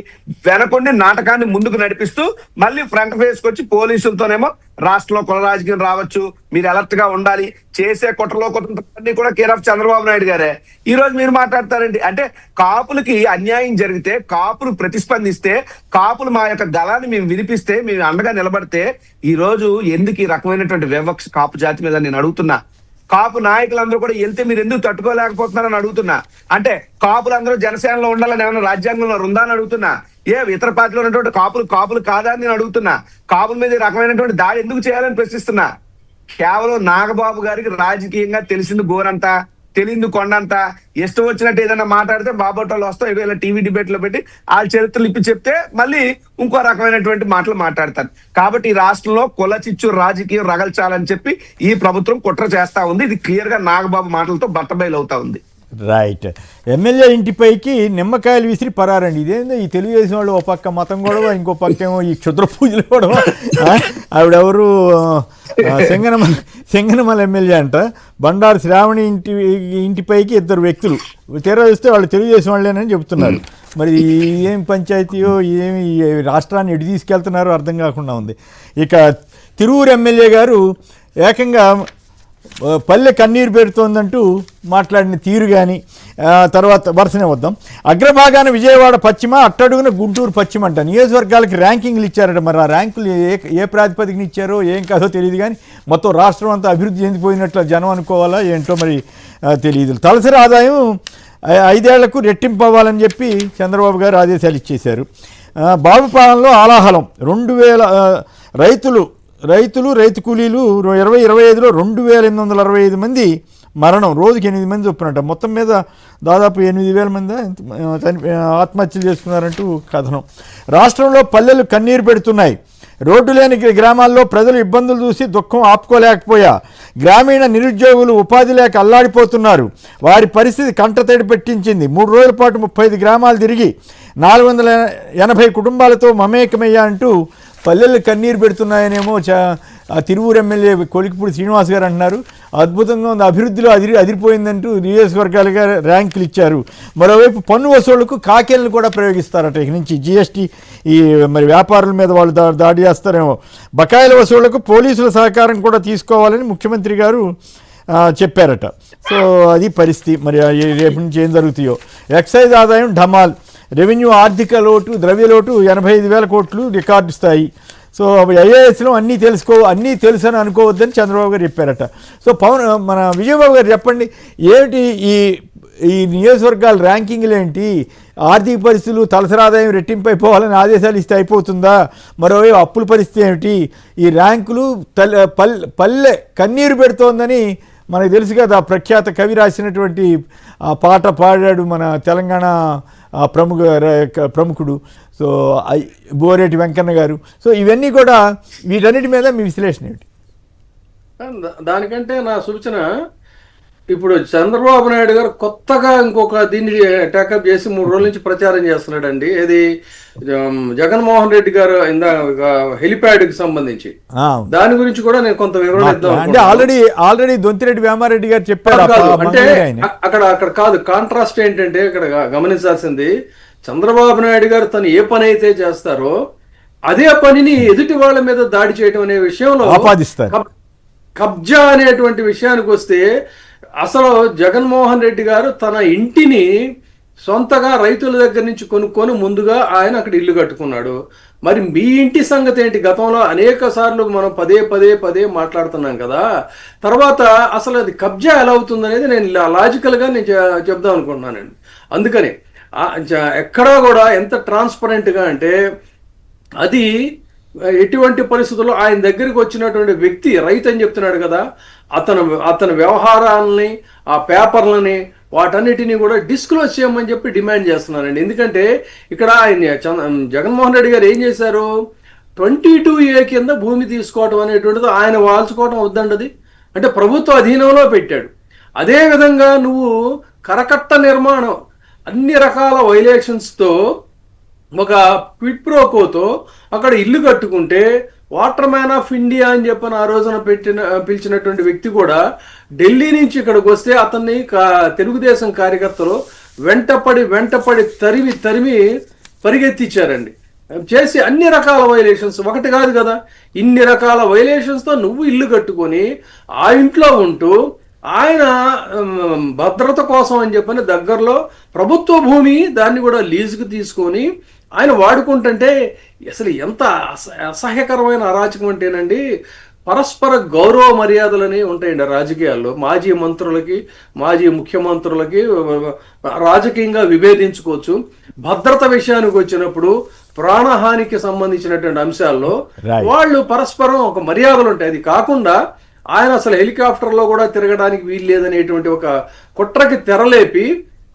వెనకొండి నాటకాన్ని ముందుకు నడిపిస్తూ మళ్ళీ ఫ్రంట్ ఫేస్ కి వచ్చి పోలీసులతోనేమో రాష్ట్రంలో కుల రాజకీయం రావచ్చు, మీరు అలర్ట్ గా ఉండాలి, చేసే కుట్రలో కుట్రలన్నీ కూడా కేర్ ఆఫ్ చంద్రబాబు నాయుడు గారే. ఈ రోజు మీరు మాట్లాడతారండి అంటే కాపులకి అన్యాయం జరిగితే, కాపులు ప్రతిస్పందిస్తే, కాపులు మా యొక్క గళాన్ని మేము వినిపిస్తే, మేము అండగా నిలబడితే ఈ రోజు ఎందుకు ఈ రకమైనటువంటి వివక్ష కాపు జాతి మీద నేను అడుగుతున్నా. కాపు నాయకులందరూ కూడా వెళ్తే మీరు ఎందుకు తట్టుకోలేకపోతున్నారని అడుగుతున్నా. అంటే కాపులందరూ జనసేనలో ఉండాలని ఏమైనా రాజ్యాంగంలో ఉందా అని అడుగుతున్నా. ఇతర పార్టీలో ఉన్నటువంటి కాపులు కాదా అని నేను అడుగుతున్నా. కాపుల మీద ఈ రకమైనటువంటి దాడి ఎందుకు చేయాలని ప్రశ్నిస్తున్నా. కేవలం నాగబాబు గారికి రాజకీయంగా తెలిసింది గోరంతా, తెలియంది కొండంతా, ఇష్టం వచ్చినట్టు ఏదైనా మాట్లాడితే బాబోటోళ్ళు వస్తాం ఇలా టీవీ డిబేట్ లో పెట్టి వాళ్ళ చరిత్రలు ఇప్పి చెప్తే మళ్ళీ ఇంకో రకమైనటువంటి మాటలు మాట్లాడతారు. కాబట్టి ఈ రాష్ట్రంలో కుల చిచ్చు రాజకీయం రగల్చాలని చెప్పి ఈ ప్రభుత్వం కుట్ర చేస్తా ఉంది. ఇది క్లియర్ గా నాగబాబు మాటలతో బట్టబయలవుతా ఉంది. రైట్. ఎమ్మెల్యే ఇంటిపైకి నిమ్మకాయలు విసిరి పరారండి. ఇదేందో ఈ తెలుగుదేశం వాళ్ళు ఒక పక్క మతం గొడవ, ఇంకో పక్క ఏమో ఈ క్షుద్ర పూజలు గొడవ. ఆవిడెవరు సింగనమల ఎమ్మెల్యే అంట, బండారు శ్రావణి ఇంటిపైకి ఇద్దరు వ్యక్తులు తీరా చూస్తే వాళ్ళు తెలుగుదేశం వాళ్ళేనని చెబుతున్నారు. మరి ఏం పంచాయతీయో ఏమి రాష్ట్రాన్ని ఎటు తీసుకెళ్తున్నారో అర్థం కాకుండా ఉంది. ఇక తిరువూరు ఎమ్మెల్యే గారు ఏకంగా పల్లె కన్నీరు పెడుతోందంటూ మాట్లాడిన తీరు కానీ, తర్వాత వరుసనే వద్దాం. అగ్రభాగాన విజయవాడ పశ్చిమ, అట్టడుగున గుంటూరు పశ్చిమ అంట నియోజకవర్గాలకి ర్యాంకింగ్లు ఇచ్చారట. మరి ఆ ర్యాంకులు ఏ ప్రాతిపదికన ఇచ్చారో ఏం కాదో తెలియదు, కానీ మొత్తం రాష్ట్రం అంతా అభివృద్ధి చెందిపోయినట్లు జనం అనుకోవాలా ఏంటో మరి తెలియదు. తలసరి ఆదాయం 5 ఏళ్లకు రెట్టింపు అవ్వాలని చెప్పి చంద్రబాబు గారు ఆదేశాలు ఇచ్చేశారు. బాబు పాలనలో ఆలాహలం 2000 రైతు కూలీలు 2025లో 2865 మంది మరణం, రోజుకి 8 మంది చొప్పునట. మొత్తం మీద దాదాపు 8000 మంది ఆత్మహత్యలు చేసుకున్నారంటూ కథనం. రాష్ట్రంలో పల్లెలు కన్నీరు పెడుతున్నాయి. రోడ్డు లేని గ్రామాల్లో ప్రజలు ఇబ్బందులు చూసి దుఃఖం ఆపుకోలేకపోయా. గ్రామీణ నిరుద్యోగులు ఉపాధి లేక అల్లాడిపోతున్నారు. వారి పరిస్థితి కంటతడి పెట్టించింది. 3 రోజుల పాటు 35 గ్రామాలు తిరిగి 480 కుటుంబాలతో మమేకమయ్యా అంటూ పల్లెలు కన్నీరు పెడుతున్నాయనేమో ఆ తిరువూరు ఎమ్మెల్యే కొలికిపూడి శ్రీనివాస్ గారు అంటున్నారు. అద్భుతంగా ఉంది, అభివృద్ధిలో అదిరిపోయిందంటూ నియోజకవర్గాలుగా ర్యాంకులు ఇచ్చారు. మరోవైపు పన్ను వసూళ్లకు కాకేలను కూడా ప్రయోగిస్తారట. ఇక నుంచి జీఎస్టీ ఈ మరి వ్యాపారుల మీద వాళ్ళు దాడి చేస్తారేమో. బకాయిల వసూళ్లకు పోలీసుల సహకారం కూడా తీసుకోవాలని ముఖ్యమంత్రి గారు చెప్పారట. సో అది పరిస్థితి. మరి రేపు నుంచి ఏం జరుగుతాయో. ఎక్సైజ్ ఆదాయం ఢమాల్, రెవెన్యూ ఆర్థిక లోటు ద్రవ్యలోటు 85,000 కోట్లు రికార్డు స్థాయి. సో ఐఏఎస్లో అన్నీ తెలుసు అని అనుకోవద్దని చంద్రబాబు గారు చెప్పారట. సో మన విజయబాబు గారు చెప్పండి, ఏమిటి ఈ నియోజకవర్గాల ర్యాంకింగ్లు ఏంటి? ఆర్థిక పరిస్థితులు తలసరి ఆదాయం రెట్టింపు అయిపోవాలని ఆదేశాలు ఇస్తే అయిపోతుందా? మరోవైపు అప్పుల పరిస్థితి ఏమిటి? ఈ ర్యాంకులు పల్లె కన్నీరు పెడుతోందని మనకు తెలుసు కదా. ప్రఖ్యాత కవి రాసినటువంటి ఆ పాట పాడాడు మన తెలంగాణ ప్రముఖుడు. సో బోరేటి వెంకన్న గారు. సో ఇవన్నీ కూడా వీటన్నిటి మీద మీ విశ్లేషణ ఏంటి? దానికంటే నా సూచన, ఇప్పుడు చంద్రబాబు నాయుడు గారు కొత్తగా ఇంకొక దీన్ని టేకప్ చేసి 3 రోజుల నుంచి ప్రచారం చేస్తున్నాడండి. ఇది జగన్మోహన్ రెడ్డి గారు హెలిప్యాడ్ కి సంబంధించి దాని గురించి కూడా నేను కొంత వివరణ ఇద్దాం. అంటే ఆల్రెడీ దొంతిరెడ్డి వేమారెడ్డి గారు చెప్పారు. అంటే అక్కడ కాదు, కాంట్రాస్ట్ ఏంటంటే ఇక్కడ గమనించాల్సింది, చంద్రబాబు నాయుడు గారు తను ఏ పని అయితే చేస్తారో అదే పనిని ఎదుటి వాళ్ళ మీద దాడి చేయడం అనే విషయంలో ఆపాదిస్తారు. కబ్జా అనేటువంటి విషయానికి వస్తే అసలు జగన్మోహన్ రెడ్డి గారు తన ఇంటిని సొంతగా రైతుల దగ్గర నుంచి కొనుక్కొని ముందుగా ఆయన అక్కడ ఇల్లు కట్టుకున్నాడు. మరి మీ ఇంటి సంగతి ఏంటి? గతంలో అనేక సార్లు మనం పదే మాట్లాడుతున్నాం కదా. తర్వాత అసలు అది కబ్జా ఎలా అవుతుంది అనేది నేను లాజికల్గా నేను చెప్దాం అనుకుంటున్నానండి. అందుకని ఎక్కడా కూడా ఎంత ట్రాన్స్పరెంట్గా అంటే, అది ఎటువంటి పరిస్థితుల్లో ఆయన దగ్గరికి వచ్చినటువంటి వ్యక్తి రైతు అని చెప్తున్నాడు కదా, అతని వ్యవహారాలని ఆ పేపర్లని వాటన్నిటినీ కూడా డిస్క్లోజ్ చేయమని చెప్పి డిమాండ్ చేస్తున్నానండి. ఎందుకంటే ఇక్కడ ఆయన జగన్మోహన్ రెడ్డి గారు ఏం చేశారు, 22A కింద భూమి తీసుకోవటం అనేటువంటిది ఆయన వాల్చుకోవటం వద్దండది, అంటే ప్రభుత్వ అధీనంలో పెట్టాడు. అదేవిధంగా నువ్వు కరకట్ట నిర్మాణం అన్ని రకాల వైలేషన్స్తో ఒక క్విడ్ ప్రోకోతో అక్కడ ఇల్లు కట్టుకుంటే వాటర్ మ్యాన్ ఆఫ్ ఇండియా అని చెప్పని ఆ రోజున పిలిచినటువంటి వ్యక్తి కూడా ఢిల్లీ నుంచి ఇక్కడికి వస్తే అతన్ని తెలుగుదేశం కార్యకర్తలు వెంటపడి తరిమి పరిగెత్తిచ్చారండి. చేసి అన్ని రకాల వైలేషన్స్, ఒకటి కాదు కదా, ఇన్ని రకాల వైలేషన్స్తో నువ్వు ఇల్లు కట్టుకొని ఆ ఇంట్లో ఉంటూ ఆయన భద్రత కోసం అని చెప్పని దగ్గరలో ప్రభుత్వ భూమి దాన్ని కూడా లీజుకు తీసుకొని ఆయన వాడుకుంటుంటే అసలు ఎంత అసహ్యకరమైన అరాచకం అంటేనండి. పరస్పర గౌరవ మర్యాదలని ఉంటాయండి రాజకీయాల్లో. మాజీ మంత్రులకి మాజీ ముఖ్యమంత్రులకి రాజకీయంగా విభేదించుకోవచ్చు. భద్రత విషయానికి వచ్చినప్పుడు ప్రాణహానికి సంబంధించినటువంటి అంశాల్లో వాళ్ళు పరస్పరం ఒక మర్యాదలు ఉంటాయి. అది కాకుండా ఆయన అసలు హెలికాప్టర్లో కూడా తిరగడానికి వీలు లేదనేటువంటి ఒక కుట్రకి తెరలేపి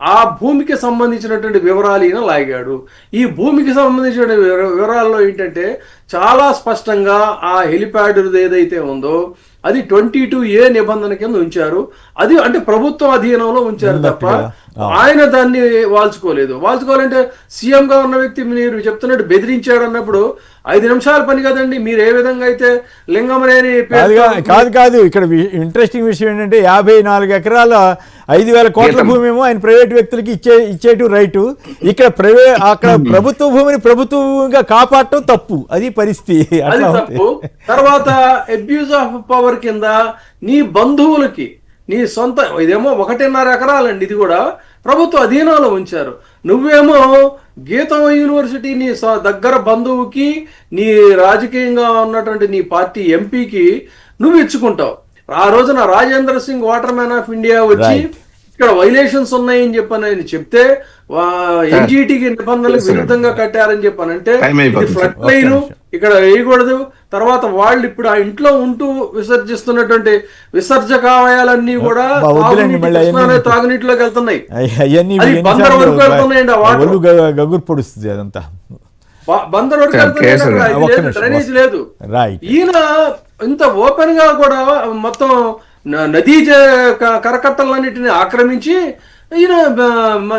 ఆ భూమికి సంబంధించినటువంటి వివరాలు ఈయన లాగాడు. ఈ భూమికి సంబంధించిన వివరాల్లో ఏంటంటే చాలా స్పష్టంగా ఆ హెలిప్యాడ్ ఏదైతే ఉందో అది 22A నిబంధన కింద ఉంచారు. అది అంటే ప్రభుత్వ అధీనంలో ఉంచారు తప్ప ఆయన దాన్ని వాల్చుకోవాలంటే సీఎం గా ఉన్న వ్యక్తి మీరు చెప్తున్నట్టు బెదిరించాడు అన్నప్పుడు 5 నిమిషాల పని కదండి. మీరు ఏ విధంగా అయితే లింగమనేని కాదు ఇక్కడ ఇంట్రెస్టింగ్ విషయం ఏంటంటే 54 ఎకరాల 5,000 కోట్ల భూమి ఏమో ఆయన ప్రైవేట్ వ్యక్తులకి ఇచ్చేటు రైటు. ఇక్కడ అక్కడ ప్రభుత్వ భూమిని ప్రభుత్వంగా కాపాడటం తప్పు. అది పరిస్థితి. అది తప్పు. తర్వాత అబ్యూజ్ ఆఫ్ పవర్ కింద నీ బంధువులకి నీ సొంత ఇదేమో 1.5 ఎకరాలండి, ఇది కూడా ప్రభుత్వ అధీనంలో ఉంచారు. నువ్వేమో గీతం యూనివర్సిటీ నీ దగ్గర బంధువుకి నీ రాజకీయంగా ఉన్నటువంటి నీ పార్టీ ఎంపీకి నువ్వు ఇచ్చుకుంటావు. ఆ రోజున Rajendra Singh water man of India వచ్చి ఇక్కడ వైలేషన్స్ ఉన్నాయని చెప్పని చెప్తే ఎన్జిటికి నిబంధనలకు విరుద్ధంగా కట్టారని చెప్పానంటే ఫ్లడ్ లైన్ ఇక్కడ వేయకూడదు. తర్వాత వాళ్ళు ఇప్పుడు ఆ ఇంట్లో ఉంటూ విసర్జిస్తున్నటువంటి విసర్జకాలన్నీ కూడా తాగునీటిలోకి వెళ్తున్నాయి. అది బందర్ వరకు వెళ్తున్నాయండి. ఆ వాటర్ గగురు పొడుస్తుంది అదంతా బందర్ వరకు వెళ్తున్నాయి. డ్రైనేజ్ లేదు. ఈయన ఇంత ఓపెన్ గా కూడా మొత్తం నదీ కరకట్టలన్నిటిని ఆక్రమించి ఈయన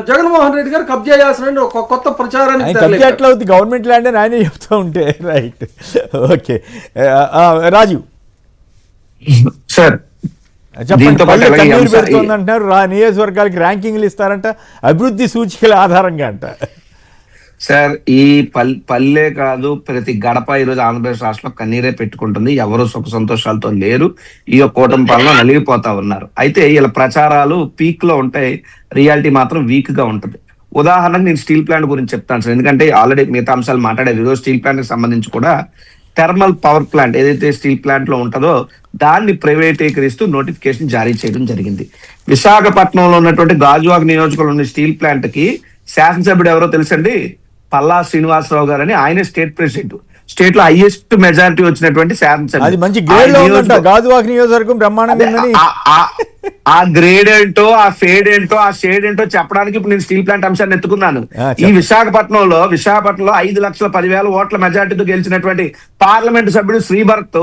జగన్మోహన్ రెడ్డి గారు కబ్జా చేస్తున్న ఒక కొత్త ప్రచారానికి ఎట్లా అవుతుంది గవర్నమెంట్ ల్యాండ్ అని ఆయన చెప్తూ ఉంటే. Right, okay. రాజీవ్ సార్ చెప్పండి. కన్నీరు పెడుతుంది అంటున్నారు. నియోజకవర్గాలకి ర్యాంకింగ్లు ఇస్తారంట అభివృద్ధి సూచికల ఆధారంగా అంట. సార్ ఈ పల్లె కాదు ప్రతి గడప ఈరోజు ఆంధ్రప్రదేశ్ రాష్ట్రంలో కన్నీరే పెట్టుకుంటుంది. ఎవరు సుఖ సంతోషాలతో లేరు. ఈ కూటమి పాలన నలిగిపోతా ఉన్నారు. అయితే ఇలా ప్రచారాలు పీక్ లో ఉంటాయి, రియాలిటీ మాత్రం వీక్ గా ఉంటుంది. ఉదాహరణకు నేను స్టీల్ ప్లాంట్ గురించి చెప్తాను సార్, ఎందుకంటే ఆల్రెడీ మిగతా అంశాలు మాట్లాడేది. ఈరోజు స్టీల్ ప్లాంట్ కి సంబంధించి కూడా థర్మల్ పవర్ ప్లాంట్ ఏదైతే స్టీల్ ప్లాంట్ లో ఉంటుందో దాన్ని ప్రైవేటీకరిస్తూ నోటిఫికేషన్ జారీ చేయడం జరిగింది. విశాఖపట్నంలో ఉన్నటువంటి గాజువాక నియోజకవర్గంలో ఉన్న స్టీల్ ప్లాంట్ కి శాసనసభ్యుడు ఎవరో తెలుసండి, పల్లా శ్రీనివాసరావు గారు అని. ఆయన స్టేట్ ప్రెసిడెంట్, స్టేట్ లో హైయెస్ట్ మెజారిటీ వచ్చినటువంటి శాసనసభ్యుడు. ఆ గ్రేడ్ ఏంటో, ఆ ఫేడ్ ఏంటో, ఆ షేడ్ ఏంటో చెప్పడానికి ఇప్పుడు నేను స్టీల్ ప్లాంట్ అంశాన్ని ఎత్తుకున్నాను. ఈ విశాఖపట్నంలో 5,10,000 ఓట్ల మెజార్టీతో గెలిచినటువంటి పార్లమెంట్ సభ్యుడు శ్రీభరత్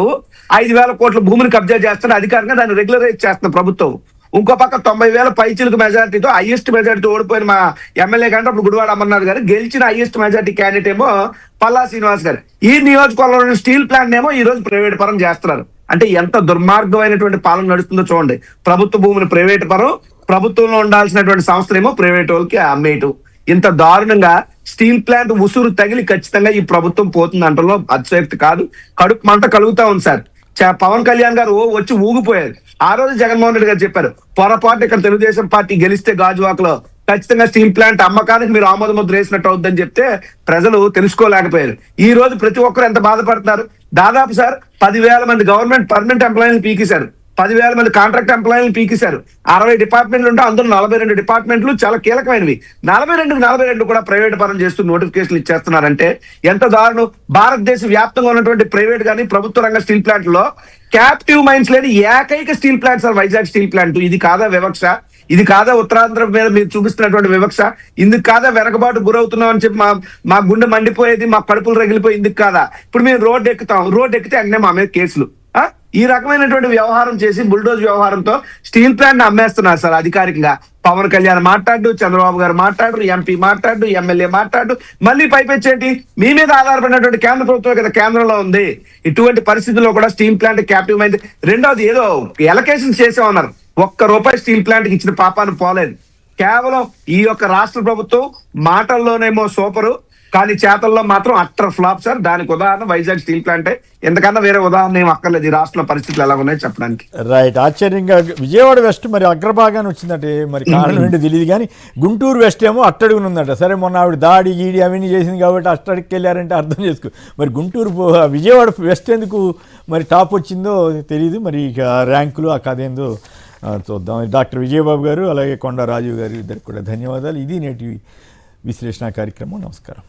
5,000 కోట్ల భూమిని కబ్జా చేస్తున్న అధికారంగా దాన్ని రెగ్యులరైజ్ చేస్తున్న ప్రభుత్వం. ఇంకో పక్క 90,000 పైచిలకు మెజార్టీతో హైయెస్ట్ మెజార్టీ ఓడిపోయిన మా ఎమ్మెల్యే కంటే అప్పుడు గుడివాడ అమర్నాథ్ గారు, గెలిచిన హైయెస్ట్ మెజార్టీ క్యాండిడేట్ ఏమో పల్లా శ్రీనివాస్ గారు. ఈ నియోజకవర్గంలో స్టీల్ ప్లాంట్ ఏమో ఈ రోజు ప్రైవేట్ పరం చేస్తున్నారు. అంటే ఎంత దుర్మార్గమైనటువంటి పాలన నడుస్తుందో చూడండి. ప్రభుత్వ భూమిని ప్రైవేట్ పరం, ప్రభుత్వంలో ఉండాల్సినటువంటి సంస్థలేమో ప్రైవేట్ వాళ్ళకి అమ్మేయటం. ఇంత దారుణంగా స్టీల్ ప్లాంట్ ఉసురు తగిలి ఖచ్చితంగా ఈ ప్రభుత్వం పోతుంది అంటలో అతిశయోక్తి కాదు. కడుపు మంట కలుగుతా ఉంది సార్. పవన్ కళ్యాణ్ గారు వచ్చి ఊగిపోయారు. ఆ రోజు జగన్మోహన్ రెడ్డి గారు చెప్పారు, పొరపాటు ఇక్కడ తెలుగుదేశం పార్టీ గెలిస్తే గాజువాకలో ఖచ్చితంగా స్టీల్ ప్లాంట్ అమ్మకానికి మీరు ఆమోద ముద్ర వేసినట్టు అవుద్దని చెప్తే ప్రజలు తెలుసుకోలేకపోయారు. ఈ రోజు ప్రతి ఒక్కరు ఎంత బాధపడుతున్నారు. దాదాపు సార్ 10,000 మంది గవర్నమెంట్ పర్మనెంట్ ఎంప్లాయీని పీకేశారు, 10,000 మంది కాంట్రాక్ట్ ఎంప్లాయీని పీకేశారు. 60 డిపార్ట్మెంట్లు ఉంటే అందులో 42 డిపార్ట్మెంట్లు చాలా కీలకమైనవి. 42 కూడా ప్రైవేట్ పరం చేస్తూ నోటిఫికేషన్లు ఇచ్చేస్తున్నారంటే ఎంత దారుణం. భారతదేశ వ్యాప్తంగా ఉన్నటువంటి ప్రైవేట్ కానీ ప్రభుత్వ రంగ స్టీల్ ప్లాంట్ లో క్యాప్టివ్ మైన్స్ లేని ఏకైక steel plant sir Vizag steel plant. ఇది కాదా వివక్ష? ఇది కాదా ఉత్తరాంధ్ర మీద మీరు చూపిస్తున్నటువంటి వివక్ష? ఇందుకు కాదా వెనకబాటు గురవుతున్నాం అని చెప్పి మా గుండె మండిపోయేది, మా కడుపులు రగిలిపోయి ఇందుకు కాదా? ఇప్పుడు మేము రోడ్డు ఎక్కుతాం, రోడ్డు ఎక్కితే అన్నీ మా మీద కేసులు. ఈ రకమైనటువంటి వ్యవహారం చేసి బుల్డోజ్ వ్యవహారంతో స్టీల్ ప్లాంట్ అమ్మేస్తున్నారు సార్ అధికారికంగా. పవన్ కళ్యాణ్ మాట్లాడు, చంద్రబాబు గారు మాట్లాడు, ఎంపీ మాట్లాడు, ఎమ్మెల్యే మాట్లాడు. మళ్ళీ పైపెచ్చేంటి మీ మీద ఆధారపడినటువంటి కేంద్ర ప్రభుత్వం కదా కేంద్రంలో ఉంది. ఇటువంటి పరిస్థితుల్లో కూడా స్టీల్ ప్లాంట్ క్యాప్టివ్ అయింది. రెండవది ఏదో ఎలకేషన్ చేసే ఉన్నారు, ₹1 స్టీల్ ప్లాంట్ కి ఇచ్చిన పాపాన్ని పోలేదు. కేవలం ఈ యొక్క రాష్ట్ర ప్రభుత్వం మాటల్లోనేమో సూపరు, కానీ చేతల్లో మాత్రం అట్టర్ ఫ్లాప్ సార్. దానికి ఉదాహరణ వైజాగ్ స్టీల్ ప్లాంటే. ఎందుకన్నా వేరే ఉదాహరణ ఏం అక్కర్లేదు ఈ రాష్ట్రంలో పరిస్థితులు ఎలా ఉన్నాయో చెప్పడానికి. రైట్. ఆశ్చర్యంగా విజయవాడ వెస్ట్ మరి అగ్రభాగాన్ని వచ్చిందంటే మరి కారణం ఏంటో తెలియదు, కానీ గుంటూరు వెస్ట్ ఏమో అట్టడుగునుందట. సరే మొన్న ఆవిడ దాడి గీడి అవన్నీ చేసింది కాబట్టి అట్టడికి వెళ్ళారంటే అర్థం చేసుకో. మరి గుంటూరు విజయవాడ వెస్ట్ ఎందుకు మరి టాప్ వచ్చిందో తెలియదు. మరి ఇక ర్యాంకులు ఆ కథ ఏందో చూద్దాం. డాక్టర్ విజయబాబు గారు అలాగే కొండా రాజీవ్ గారు ఇద్దరికి కూడా ధన్యవాదాలు. ఇది నేటి విశ్లేషణ కార్యక్రమం. నమస్కారం.